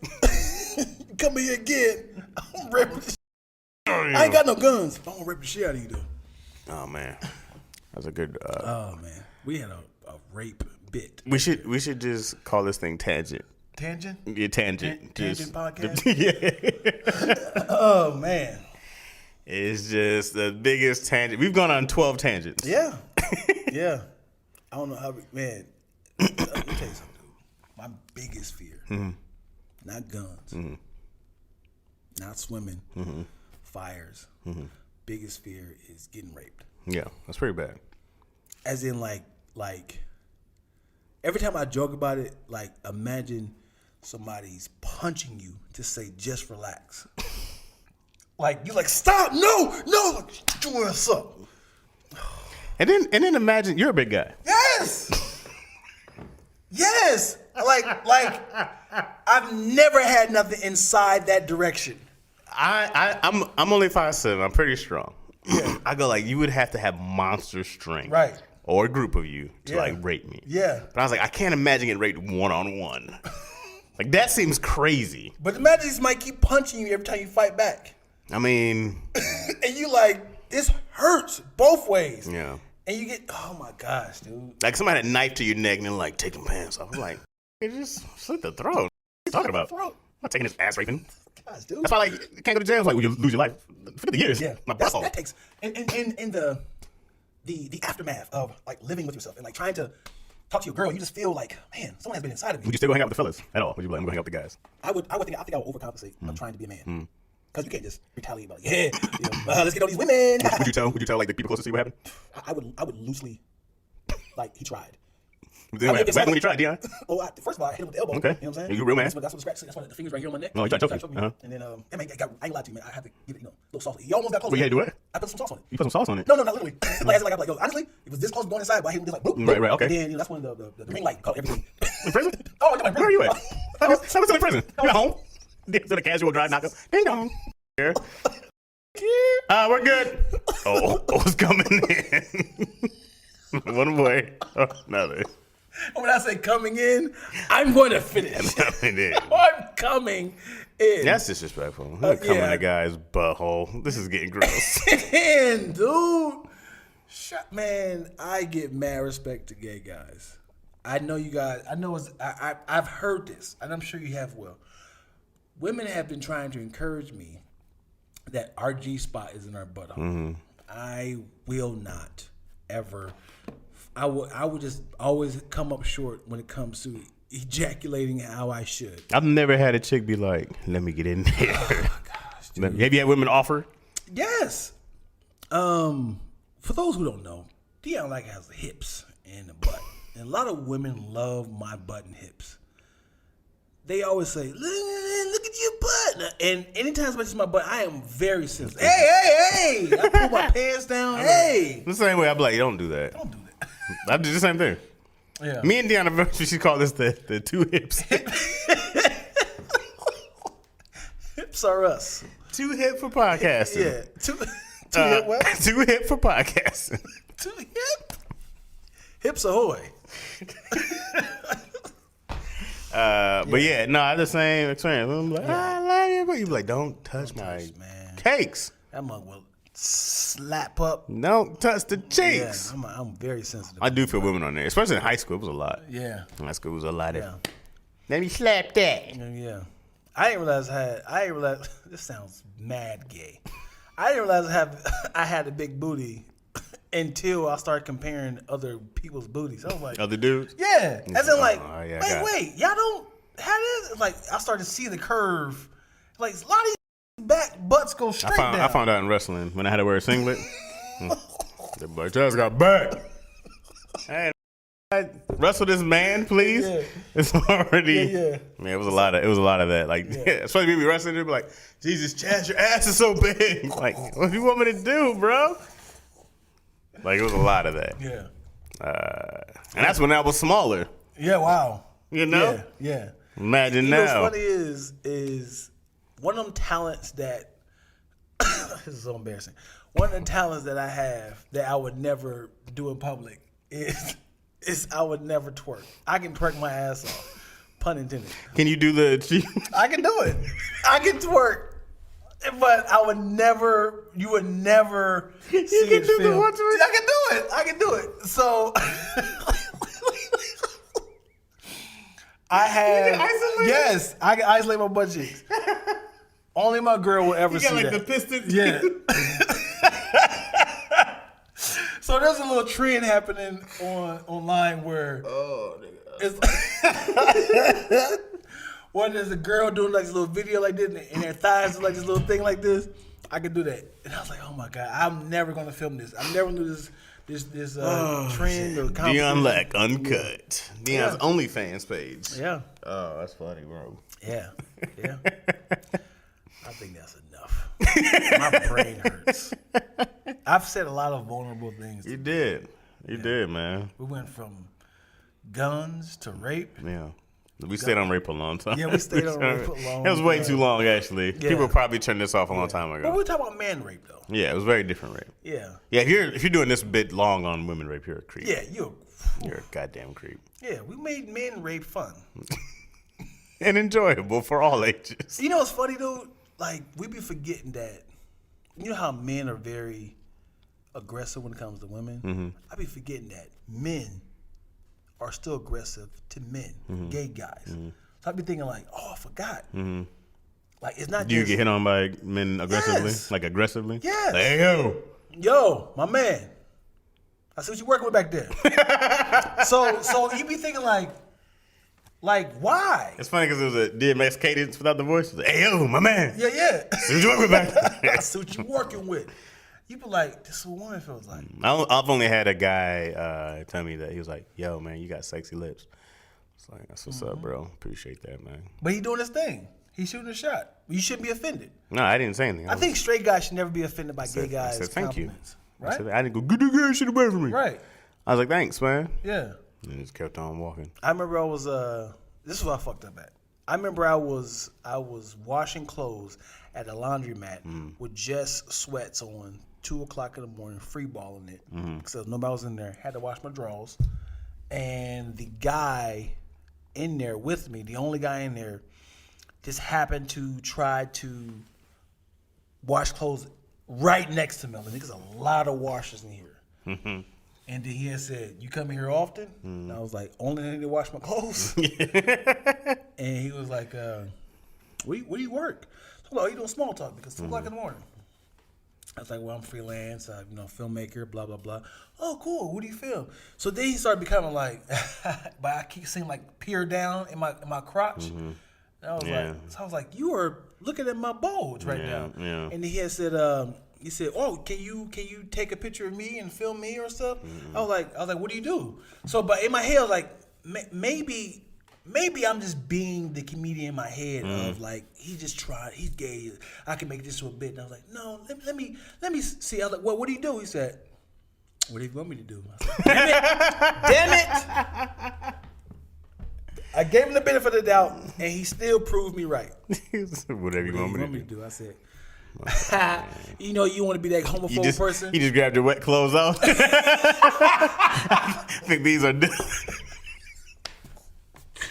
Come here again. I'm raping the I ain't got no guns. I'm gonna rape the shit out of you, though. Oh, man. That's a good... Oh, man. We had a rape bit. We should just call this thing Tangent. Tangent? Yeah, Tangent. Tangent podcast? Yeah. Oh, man. It's just the biggest tangent. We've gone on 12 tangents. Yeah. Yeah. I don't know how, man. Let me tell you something, dude. My biggest fear, not guns, not swimming, fires. Biggest fear is getting raped. Yeah, that's pretty bad. As in, like every time I joke about it, like imagine somebody's punching you to say just relax. Like you like stop, no, like shut your ass up. And then imagine you're a big guy. Yes. Like I've never had nothing inside that direction. I'm only 5'7". I'm pretty strong. Yeah. I go like you would have to have monster strength, right? Or a group of you to like rape me. Yeah. But I was like, I can't imagine getting raped 1-on-1. Like that seems crazy. But imagine this might keep punching you every time you fight back. I mean, and you like this hurts both ways. Yeah. And you get oh my gosh, dude. Like somebody had a knife to your neck and then like take them pants off. I'm like, you just slit the throat. What are you talking about? I'm not taking this ass raping. Gosh, dude. That's why like you can't go to jail. It's like, will you lose your life? Forget the years. Yeah. My That takes and the aftermath of like living with yourself and like trying to talk to your girl, you just feel like, man, someone has been inside of me. Would you still go hang out with the fellas at all? Would you be like, I'm going to hang out with the guys? I think I would overcompensate of trying to be a man. Because you can't just retaliate about like, let's get all these women. Would you tell like the people closest to you what happened? I would loosely like he tried. Then what happened when you tried, Dion? Oh, first of all, I hit him with the elbow. Okay. You know what I'm saying? You a real man. That's what the scratch. That's why the fingers right here on my neck. Oh, you tried to choke me. Uh-huh. And then, I ain't gonna lie to you, man. I have to give it, a little sauce. You almost got close. Well, you had to do what? I put some sauce on it. You put some sauce on it? No, not literally. like, yo, honestly, it was this close to going inside, but I hit him just like, boop, Right, okay. And then, that's when the ring light caught everything. In prison? Oh, yeah, Where are you at? I was still in prison. You at home? Did a casual drive knock up. Ding dong. Here. We're good. Oh, it's coming in. One way or another. When I say coming in, I'm going to finish. Coming in. I'm coming in. That's disrespectful. Coming in a guy's butthole. This is getting gross. Man, dude. Man, I get mad respect to gay guys. I know you guys. I know I've heard this, and I'm sure you have. Well, women have been trying to encourage me that our G spot is in our butthole. Mm-hmm. I will not ever. I would just always come up short when it comes to ejaculating how I should. I've never had a chick be like, "Let me get in there." Oh, gosh, dude. Have you had women offer? Yes. For those who don't know, Dion like has hips and a butt, and a lot of women love my butt and hips. They always say, "Look at your butt," and anytime somebody sees my butt, I am very sensitive. Hey! I pull my pants down. Hey. The same way I'm like, don't do that. Don't do that. I do the same thing. Yeah. Me and Deanna, she called this the two hips. Hips are us. Too hip for podcasting. Yeah. Too hip what? Too hip for podcasting. Too hip? Hips ahoy. But yeah, no, I had the same experience. I'm like, I love you, but you be like, don't touch my cakes. That mug will slap up. Don't touch the cheeks. Yeah, I'm very sensitive. I do feel women on there, especially in high school. It was a lot. Yeah. In high school, it was a lot of. Let me slap that. Yeah. I didn't realize this sounds mad gay. I didn't realize I had a big booty until I started comparing other people's booties. I was like, other dudes? Yeah. As in like, wait, y'all don't have this? Like, I started to see the curve. Like, a lot of these back butts go straight down. I found out in wrestling when I had to wear a singlet. The boy just got back. Hey, wrestle this man, please. Yeah. It's already. Man, it was a lot of that. Like, especially when we wrestling, they'd be like, Jesus, Chaz, your ass is so big. Like, what do you want me to do, bro? Like, it was a lot of that. Yeah. And that's when I was smaller. Yeah. Wow. You know? Yeah. Imagine now. What's funny is one of them talents that this is so embarrassing. One of the talents that I have that I would never do in public is I would never twerk. I can twerk my ass off. Pun intended. Can you do I can do it. I can twerk. But I would never, you would never see it film. I can do it. So I have, I can isolate my butt cheeks. Only my girl will ever see that. The piston. Yeah. So there's a little trend happening online where it's when there's a girl doing like this little video like this and their thighs are like this little thing like this. I could do that. And I was like, oh my God, I'm never gonna film this. I'm never gonna do this trend or Dion competition. Lack Uncut. Dion's Yeah. OnlyFans page. Yeah, Oh, that's funny, bro. yeah. I think that's enough. My brain hurts. I've said a lot of vulnerable things. You did. You did, man. We went from guns to rape. Yeah. We stayed on rape a long time. Yeah, we stayed on rape a long It was way time. too long, actually. Yeah. People probably turned this off a long time But ago. we're talking about man rape, though. Yeah, it was very different rape. Yeah. Yeah, if you're doing this bit long on women rape, you're a creep. Yeah, You're a goddamn creep. Yeah, we made men rape fun. And enjoyable for all ages. You know what's funny, dude? Like, we be forgetting that. You know how men are very aggressive when it comes to women? Mm-hmm. I be forgetting that men are still aggressive to men, Mm-hmm. gay guys. So I be thinking like, oh, I forgot. Like, it's not Do you just, get hit on by men aggressively? Yes. Like aggressively? Yes. Like, hey, yo. yo, my man, I see what you working with back there. so you be thinking like, why? It's funny because it was a DMX cadence without the voice. Like, hey, yo, my man. Yeah. See what you working with back there? I see what you working with. You be like, this is what woman feels like. I've only had a guy tell me that. He was like, yo, man, you got sexy lips. It's like, that's what's up, bro. Appreciate that, man. But he doing his thing. He's shooting a shot. You shouldn't be offended. No, I didn't say anything. I think straight guys should never be offended by gay guys' I said, thank you. compliments. I Right? said, I didn't go, get the gay shit away from me. Right. I was like, thanks, man. Yeah. And just kept on walking. I remember I was this is what I fucked up at. I remember I was washing clothes at a laundromat with just sweats on, 2:00 in the morning, free balling it because nobody was in there. Had to wash my drawers, and the guy in there with me, the only guy in there, just happened to try to wash clothes right next to me. I mean, there's a lot of washers in here. And then he had said, "You come here often?" And I was like, "Only I need to wash my clothes." And he was like, where do you work? So, oh, you doing small talk because 2:00 in the morning. I was like, well, I'm freelance, filmmaker, blah, blah, blah. Oh, cool. What do you film? So then he started becoming like, but I keep seeing like peer down in my crotch. And I was like, you are looking at my bulge right now. Yeah. And he had said, oh, can you take a picture of me and film me or stuff? I was like, what do you do? So, but in my head, I was like, maybe I'm just being the comedian in my head of like, he's gay, I can make this to a bit. And I was like, no, let me see. I was like, well, what do you do? He said, what do you want me to do? I said, damn it. I gave him the benefit of the doubt, and he still proved me right. Whatever you want me to do. I said, you know, you want to be that homophobic person? You just grabbed your wet clothes off. I think these are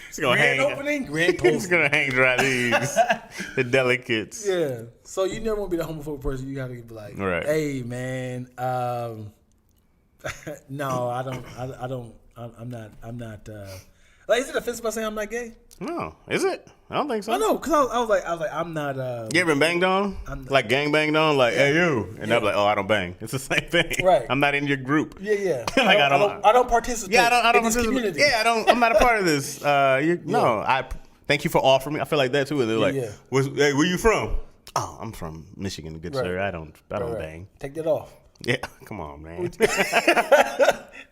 He's gonna Grand opening, grand He's closing. gonna hang dry these. The delicates. Yeah. So you never want to be the homophobic person. You gotta be like, Right. hey man, no, I don't. I'm not. Like, is it offensive by saying I'm not gay? No, is it? I don't think so. I know, cause I was like, I'm not. You ever been banged on? Like gang banged on? Like, hey you. And I'm like, oh, I don't bang. It's the same thing. Right. I'm not in your group. Yeah. Like, I don't participate. Yeah, I don't in this community. Yeah, I'm not a part of this. No, I thank you for offering me. I feel like that too. And they're like, Yeah. Hey, where you from? Oh, I'm from Michigan, good sir. I don't Right. bang. Take that off. Yeah, come on, man.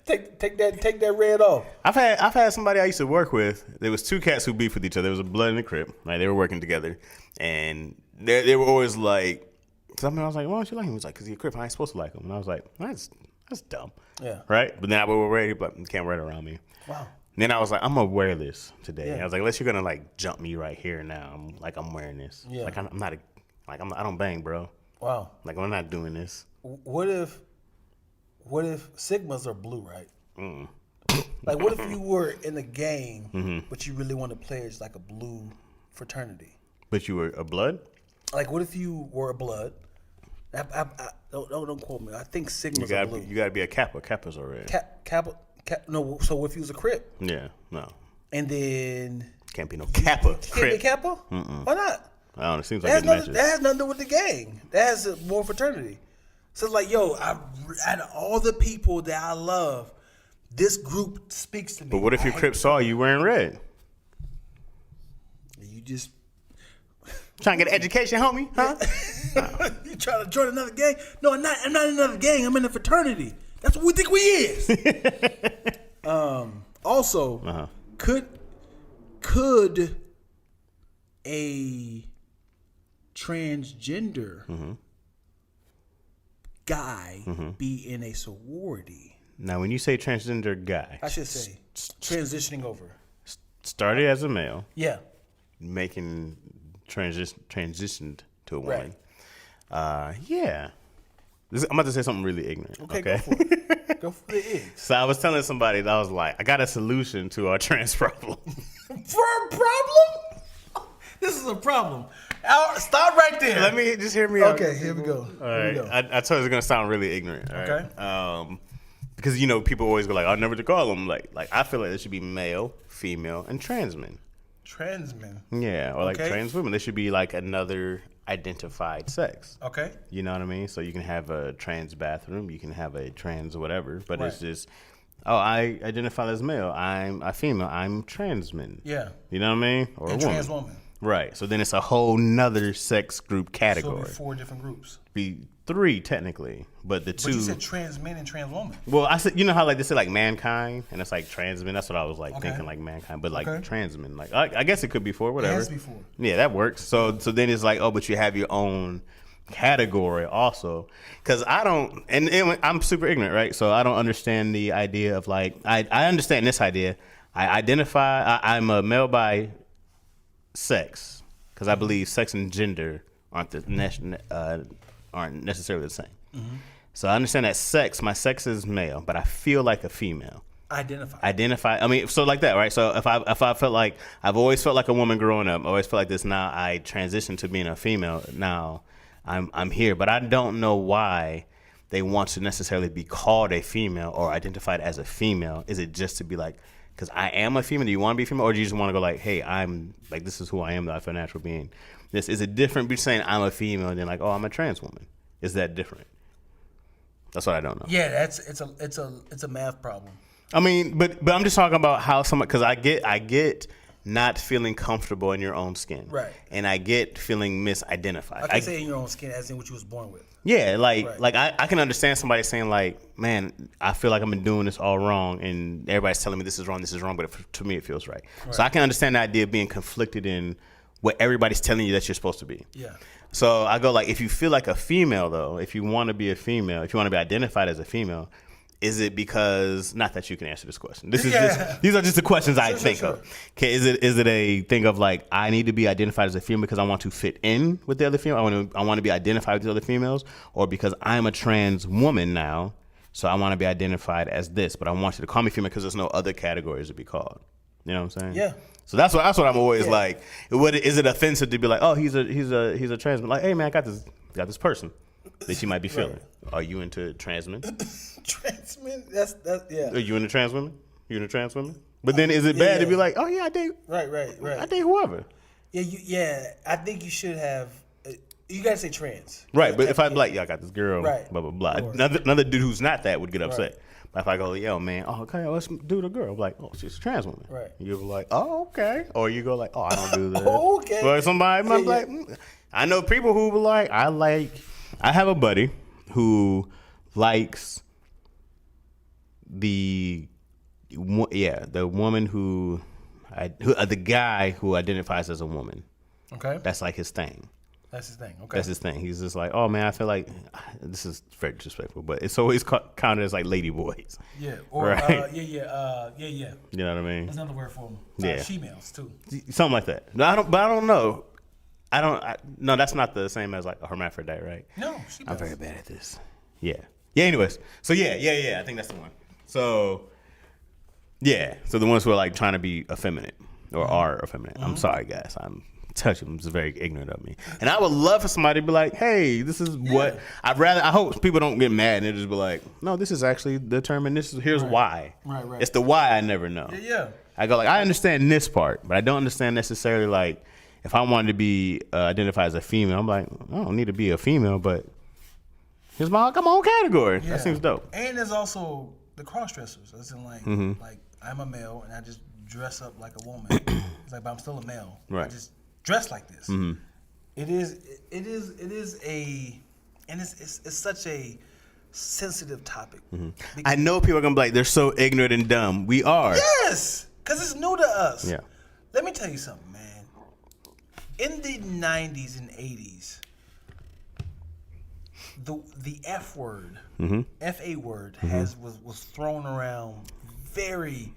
Take that red off. I've had somebody I used to work with. There was two cats who beefed with each other. There was a blood in the crib. Right, they were working together, and they were always like. I was like, why don't you like him? He was like, because he's a crip. I ain't supposed to like him. And I was like, that's dumb. Yeah. Right. But then I would wear it. But you can't wear it around me. Wow. And then I was like, I'm gonna wear this today. Yeah. I was like, unless you're gonna like jump me right here now, I'm wearing this. Yeah. Like I don't bang, bro. Wow. Like I'm not doing this. What if Sigmas are blue, right? Like, what if you were in a game, but you really want to play as like a blue fraternity? But you were a blood? Like, what if you were a blood? Don't quote me. I think Sigmas are blue. You gotta be a Kappa. Kappas are red. No, so if you was a Crip, Yeah, no. and then Can't be no Kappa. you can't be a Kappa? Why not? I don't know. It seems That like it matches. has nothing to do with the gang. That has more fraternity. So it's like, yo, out of all the people that I love, this group speaks to me. But what if your Crip saw you wearing red? You just Trying to get an education, homie? Huh? you trying to join another gang? No, I'm not in another gang. I'm in a fraternity. That's what we think we is. Also, could a transgender guy be in a sorority? Now, when you say transgender guy, I should say transitioning over. started as a male, Yeah. making transitioned to a Right. woman. Yeah. I'm about to say something really ignorant. Okay, go for it. Go for the eggs. So I was telling somebody that I was like, I got a solution to our trans problem. For a problem? This is a problem. Stop right there. Let me just hear me out. Okay, here we go. All right. I told you it's gonna sound really ignorant. All right? Okay. Because people always go like, I'll never call them like I feel like there should be male, female, and trans men. Trans men. Yeah, or like Okay. trans women. There should be like another identified sex. Okay. You know what I mean? So you can have a trans bathroom, you can have a trans whatever, but it's Right. just, I identify as male. I'm a female. I'm trans man. Yeah. You know what I mean? Or And a woman. trans woman. Right. So then it's a whole nother sex group So category. it'd be 4 different groups. Be 3 technically, but the But 2. you said trans men and trans woman. Well, I said, how like they say like mankind, and it's like trans men. That's what I was like Okay. thinking, like mankind, but like Okay. trans men. Like I guess it could be 4, whatever. It has to be 4. Yeah, that works. So then it's like, oh, but you have your own category also, because I don't, and I'm super ignorant, right? So I don't understand the idea of like I understand this idea. I identify. I'm a male by sex because I believe sex and gender aren't aren't necessarily the same. So I understand that sex. My sex is male, but I feel like a female. Identify. I mean, so like that, right? So if I felt like I've always felt like a woman growing up, I always felt like this. Now I transitioned to being a female. Now I'm here, but I don't know why they want to necessarily be called a female or identified as a female. Is it just to be like, because I am a female? Do you want to be a female, or do you just want to go like, hey, I'm like, this is who I am, I feel a natural being? This is it different between saying I'm a female and then like, oh, I'm a trans woman? Is that different? That's what I don't know. Yeah, it's a math problem. I mean, but I'm just talking about how someone, because I get not feeling comfortable in your own skin, Right. And I get feeling misidentified. I can say in your own skin, as in what you was born with. Yeah, like Right. like I can understand somebody saying like, man, I feel like I've been doing this all wrong, and everybody's telling me this is wrong, but to me it feels right. So I can understand the idea of being conflicted in what everybody's telling you that you're supposed to be. Yeah. So I go like, if you feel like a female though, if you want to be a female, if you want to be identified as a female, is it because, not that you can answer this question. This is just, these are just the questions I think sure. of. Okay, is it a thing of like, I need to be identified as a female because I want to fit in with the other female? I want to be identified with the other females, or because I'm a trans woman now, so I want to be identified as this, but I want you to call me female because there's no other categories to be called. You know what I'm saying? Yeah. So that's what I'm always like. Is it offensive to be like, oh, he's a trans man? Like, hey man, I got this person that you might be feeling. Are you into trans men? Trans men? That's yeah. Are you into trans women? You into trans women? But then is it bad to be like, oh yeah, I date Right. I date whoever. Yeah, I think you should have. You gotta say trans. Right, but if I'm like, yeah, I got this girl, Right. blah blah blah. Of course. Another dude who's not that would get upset. Right. But if I go, yo man, oh okay, let's do the girl. I'm like, oh, she's a trans woman. Right. You go like, oh okay, or you go like, oh, I don't do that. Oh, okay. Or somebody might be Yeah, like, I know people who were like, I have a buddy who likes the woman the guy who identifies as a woman. Okay. That's like his thing. That's his thing. Okay. That's his thing. He's just like, oh man, I feel like this is very disrespectful, but it's always counted as like lady boys. Yeah. Or Right. yeah. You know what I mean? There's another word for them. Yeah. Females too. Something like that. No, I don't know. No, that's not the same as like a hermaphrodite, right? No, she I'm does. very bad at this. Yeah. Anyways, so yeah. I think that's the one. So yeah. So the ones who are like trying to be effeminate or are effeminate. I'm sorry, guys. I'm just very ignorant of me. And I would love for somebody to be like, hey, this is what I hope people don't get mad and they just be like, no, this is actually the term and here's why. Right. It's the why I never know. Yeah. I go like, I understand this part, but I don't understand necessarily like if I wanted to be identified as a female, I'm like, I don't need to be a female, but here's my own category. Yeah. That seems dope. And there's also the cross dressers. As in like I'm a male and I just dress up like a woman. It's like, but I'm still a male. Right. I just dress like this. It is a, and it's such a sensitive topic. I know people are gonna be like, they're so ignorant and dumb. We are. Yes, because it's new to us. Yeah. Let me tell you something, man. In the 90s and 80s, the F word, F-A word, was thrown around very,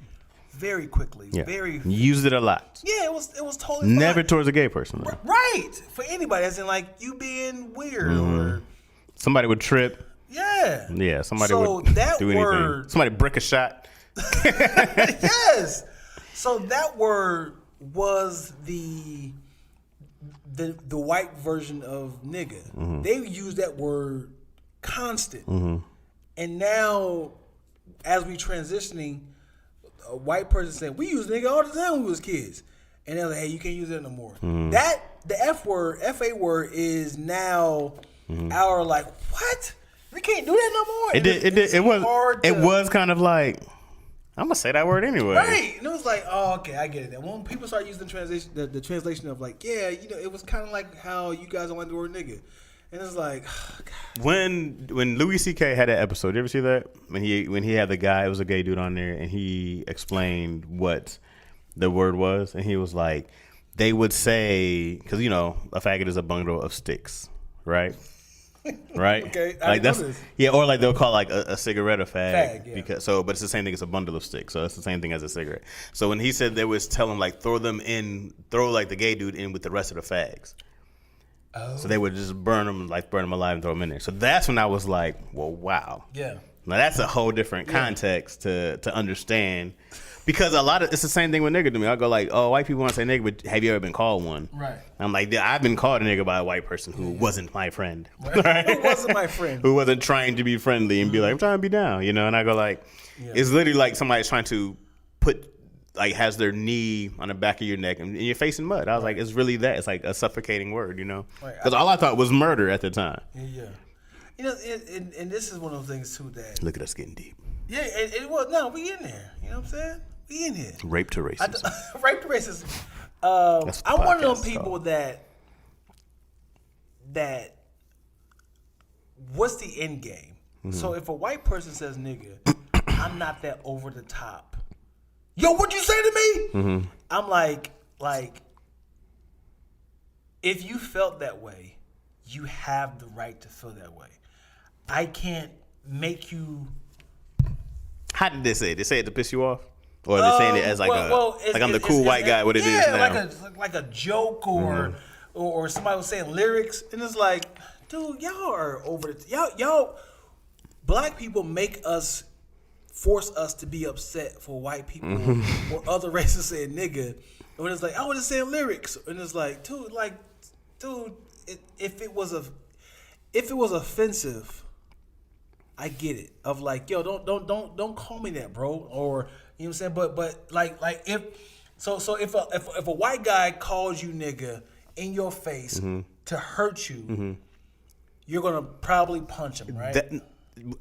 very quickly. Yeah. Very. Used it a lot. Yeah, it was totally Never fine. towards a gay person. Though. Right. For anybody, as in like you being weird or Somebody would trip. yeah. Yeah, somebody So would that do anything. word- Somebody brick a shot. Yes. So that word was the white version of nigga. They use that word constant. And now, as we transitioning, a white person saying, we use nigga all the time when we was kids. And they're like, hey, you can't use that no more. That, the F word, F-A word is now our like, what? We can't do that no more. It was kind of like, I'm gonna say that word anyway. Right, and it was like, oh, okay, I get it. And when people start using the translation of like, yeah, you know, it was kind of like how you guys don't like the word nigga, and it's like, oh, God. When Louis C.K. had that episode, you ever see that? When he had the guy, it was a gay dude on there, and he explained what the word was, and he was like, they would say, because you know, a faggot is a bundle of sticks, right? Right. Okay, I like know that's this. yeah, or like they'll call like a cigarette a fag, Fag, yeah. because but it's the same thing as a bundle of sticks, so it's the same thing as a cigarette. So when he said they was telling like throw like the gay dude in with the rest of the fags, so they would just burn them alive and throw them in there. So that's when I was like, well, wow, Yeah, now that's a whole different context to understand. Because it's the same thing with nigga to me. I go like, oh, white people want to say nigga, but have you ever been called one? right. I'm like, I've been called a nigga by a white person who wasn't my friend. Right? Who wasn't my friend? Who wasn't trying to be friendly and be like, I'm trying to be down, you know? And I go like, it's literally like somebody's trying to has their knee on the back of your neck and you're facing mud. I was like, it's really that. It's like a suffocating word, you know? Because all I thought was murder at the time. Yeah. You know, and this is one of those things too that. Look at us getting deep. Yeah, it was. No, we in there. You know what I'm saying? We in here. Rape to racism. Rape to racism. That's what the I'm one of podcast them is people called. that what's the end game? So if a white person says nigga, I'm not that over the top. Yo, what'd you say to me? I'm like, if you felt that way, you have the right to feel that way. I can't make you. How did they say it? They say it to piss you off? Or are they saying it as like I'm the cool white guy, what it is now? like a joke or somebody was saying lyrics, and it's like, dude, y'all are over it. Y'all, black people force us to be upset for white people or other races saying nigga. When it's like, I was just saying lyrics, and it's like, dude, if it was offensive, I get it. Of like, yo, don't call me that, bro. Or you know what I'm saying? But like if a white guy calls you nigga in your face to hurt you, you're gonna probably punch him, right?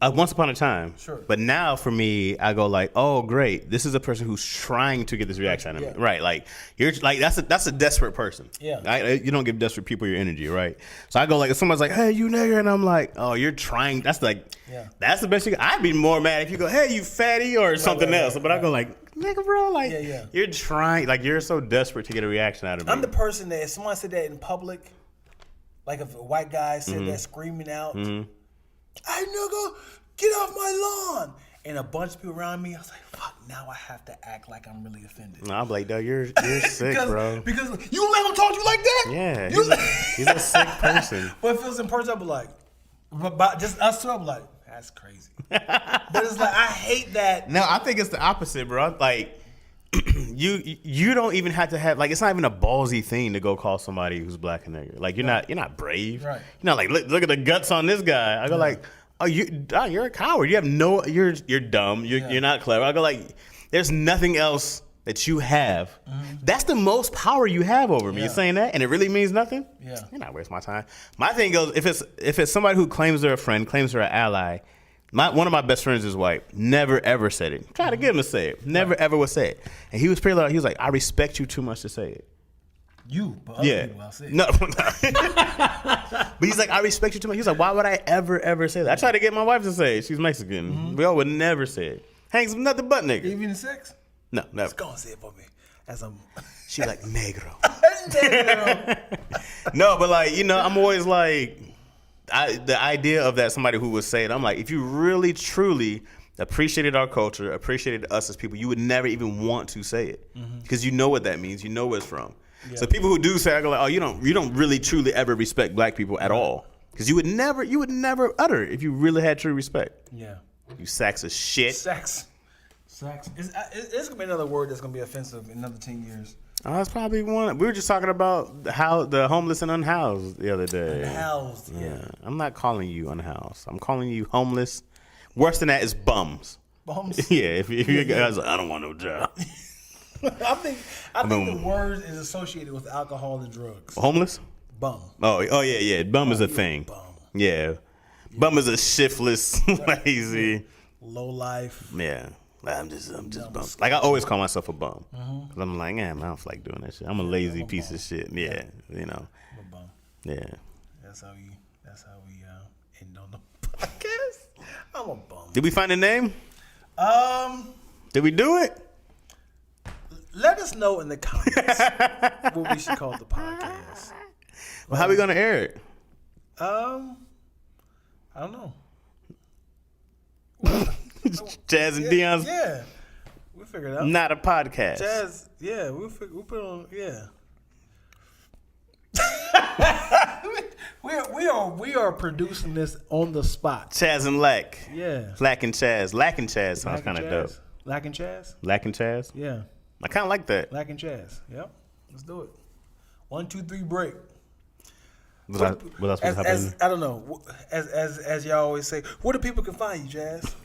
Once upon a time. Sure. But now for me, I go like, oh great, this is a person who's trying to get this reaction out of me. Right. Like you're like that's a desperate person. Yeah. You don't give desperate people your energy, right? So I go like if someone's like, hey you nigger, and I'm like, oh you're trying, that's like that's the best you can. I'd be more mad if you go, hey you fatty or something else. But I go like, nigga bro, like you're trying, like you're so desperate to get a reaction out of me. I'm the person that if someone said that in public, like if a white guy said that screaming out, hey nigga, get off my lawn. And a bunch of people around me, I was like, fuck, now I have to act like I'm really offended. No, I'm like, dog, you're sick, bro. Because you let him talk to you like that? Yeah, he's a sick person. But if it was in person, I'd be like, but just us two, I'd be like, that's crazy. But it's like, I hate that. No, I think it's the opposite, bro. Like, you don't even have to have, like, it's not even a ballsy thing to go call somebody who's black and nigger. Like, you're not brave. Right. You're not like, look at the guts on this guy. I go like, oh, you're a coward. You have you're dumb. You're not clever. I go like, there's nothing else that you have. That's the most power you have over me. You're saying that, and it really means nothing. Yeah. You're not wasting my time. My thing goes, if it's somebody who claims they're a friend, claims they're an ally. One of my best friends is white. Never ever said it. Try to get him to say it. Never ever would say it. And he was pretty loud. He was like, I respect you too much to say it. You, but other people I'll say. No. But he's like, I respect you too much. He's like, why would I ever say that? I tried to get my wife to say it. She's Mexican. Mm-hmm. We all would never say it. Hanks nothing but nigga. Even in sex? No, never. Go on, say it for me. As I'm. She's like, negro. No, but like, I'm always like, the idea of that somebody who would say it, I'm like, if you really, truly appreciated our culture, appreciated us as people, you would never even want to say it. Because you know what that means. You know where it's from. Yeah. So people who do say, I go like, oh, you don't really truly ever respect black people at all. Because you would never utter it if you really had true respect. Yeah. You sacks of shit. Sex. It's gonna be another word that's gonna be offensive in another 10 years. Oh, that's probably one. We were just talking about how the homeless and unhoused the other day. Unhoused, yeah. I'm not calling you unhoused. I'm calling you homeless. Worse than that is bums. Bums? Yeah, if you guys, I don't want no job. I think the word is associated with alcohol and drugs. Homeless? Bum. Oh yeah. Bum is a thing. Bum. Yeah. Bum is a shiftless, lazy. Low life. Yeah. I'm just bum. Like, I always call myself a bum. Because I'm like, man, I don't feel like doing that shit. I'm a lazy piece of shit. Yeah, I'm a bum. Yeah. That's how we end on the podcast. I'm a bum. Did we find a name? Did we do it? Let us know in the comments what we should call the podcast. Well, how are we going to air it? I don't know. Jazz and Dion's. Yeah. We figured it out. Not a podcast. Jazz, yeah. We put on, yeah. we are producing this on the spot. Chaz and Lack. Yeah. Lack and Chaz. Lack and Chaz sounds kind of dope. Lack and Chaz? Lack and Chaz? Yeah. I kind of like that. Lack and Chaz. Yep. Let's do it. 1, 2, 3, break. What else supposed to happen? I don't know. As y'all always say, where do people can find you, Jazz?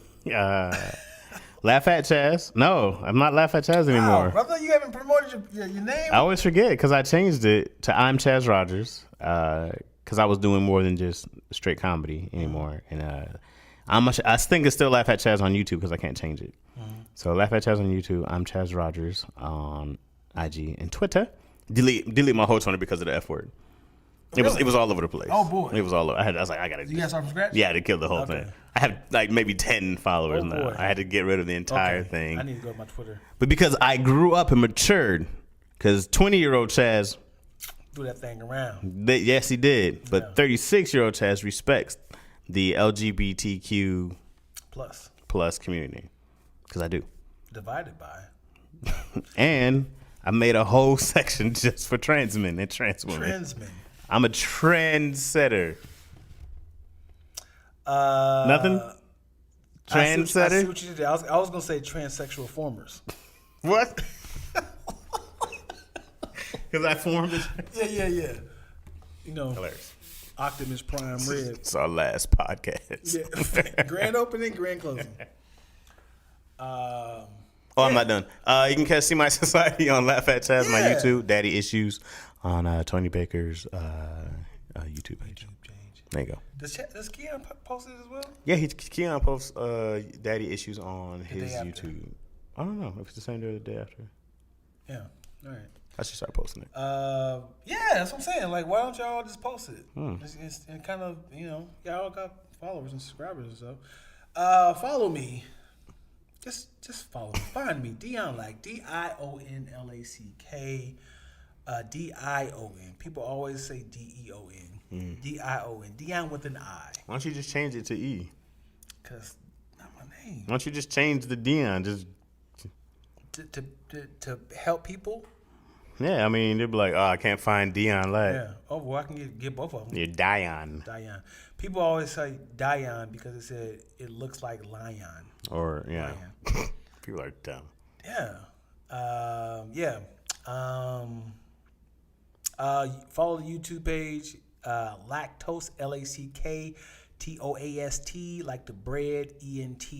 Laugh at Chaz. No, I'm not Laugh at Chaz anymore. Wow, brother, you haven't promoted your name. I always forget because I changed it to I'm Chaz Rogers because I was doing more than just straight comedy anymore. And I think it's still Laugh at Chaz on YouTube because I can't change it. So Laugh at Chaz on YouTube. I'm Chaz Rogers on IG and Twitter. Delete my whole Twitter because of the F word. It was all over the place. Oh boy, it was all over. I was like, I gotta. You got to start from scratch. Yeah, to kill the whole thing. I have like maybe 10 followers now. I had to get rid of the entire thing. I need to go to my Twitter. But because I grew up and matured, because 20-year-old Chaz threw that thing around. Yes, he did. But 36-year-old Chaz respects the LGBTQ plus community because I do. Divided by. And I made a whole section just for trans men and trans women. Trans men. I'm a trendsetter. Nothing? Trendsetter? I see what you did. I was going to say transsexual formers. What? Because I formed it? Yeah. Hilarious. Optimus Prime Red. It's our last podcast. Yeah. Grand opening, grand closing. I'm not done. You can catch See My Society on Laugh at Chaz, my YouTube. Daddy Issues on Tony Baker's YouTube page. There you go. Does Keon post it as well? Yeah, Keon posts Daddy Issues on his YouTube. I don't know if it's the same day or the day after. Yeah. All right. I should start posting it. Yeah, that's what I'm saying. Like, why don't y'all just post it? It's kind of, y'all got followers and subscribers and stuff. Follow me. Just follow me. Find me. Dion Lack. DIONLACK. DION. People always say DEON. DION. Dion with an I. Why don't you just change it to E? Because not my name. Why don't you just change the Dion? Just to help people. Yeah, I mean, they'd be like, oh, I can't find Dion Lack. Yeah. Oh, well, I can get both of them. You're Dion. People always say Dion because it looks like lion. Or, yeah. People are dumb. Yeah. Follow the YouTube page, Lactose, LACKTOAST, like the bread, ENT.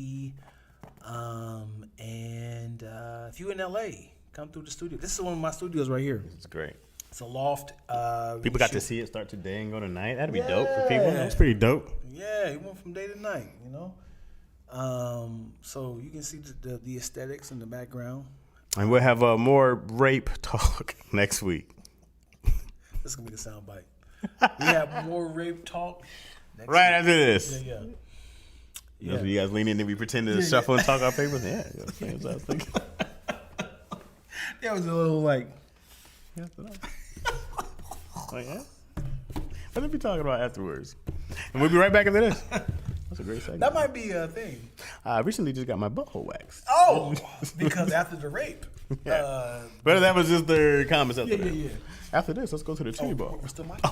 And if you're in LA, come through the studio. This is one of my studios right here. It's great. It's a loft. People got to see it start today and go to night. That'd be dope for people. That's pretty dope. Yeah, it went from day to night, So you can see the aesthetics in the background. And we'll have more rape talk next week. This is gonna be the soundbite. We have more rape talk. Next Right week. after this. Yeah. You know, you guys lean in and we pretend to shuffle and talk our papers. Yeah, that's what I was thinking. That was a little like. Like, yeah. What did we talking about afterwards? And we'll be right back after this. That's a great segment. That might be a thing. I recently just got my butthole waxed. Oh, because after the rape. Yeah. But that was just their comments after that. Yeah. After this, let's go to the titty bar. We're still mic.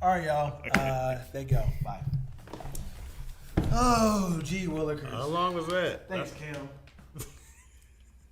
All right, y'all. Thank y'all. Bye. Oh, gee, Willikers. How long was that? Thanks, Cam.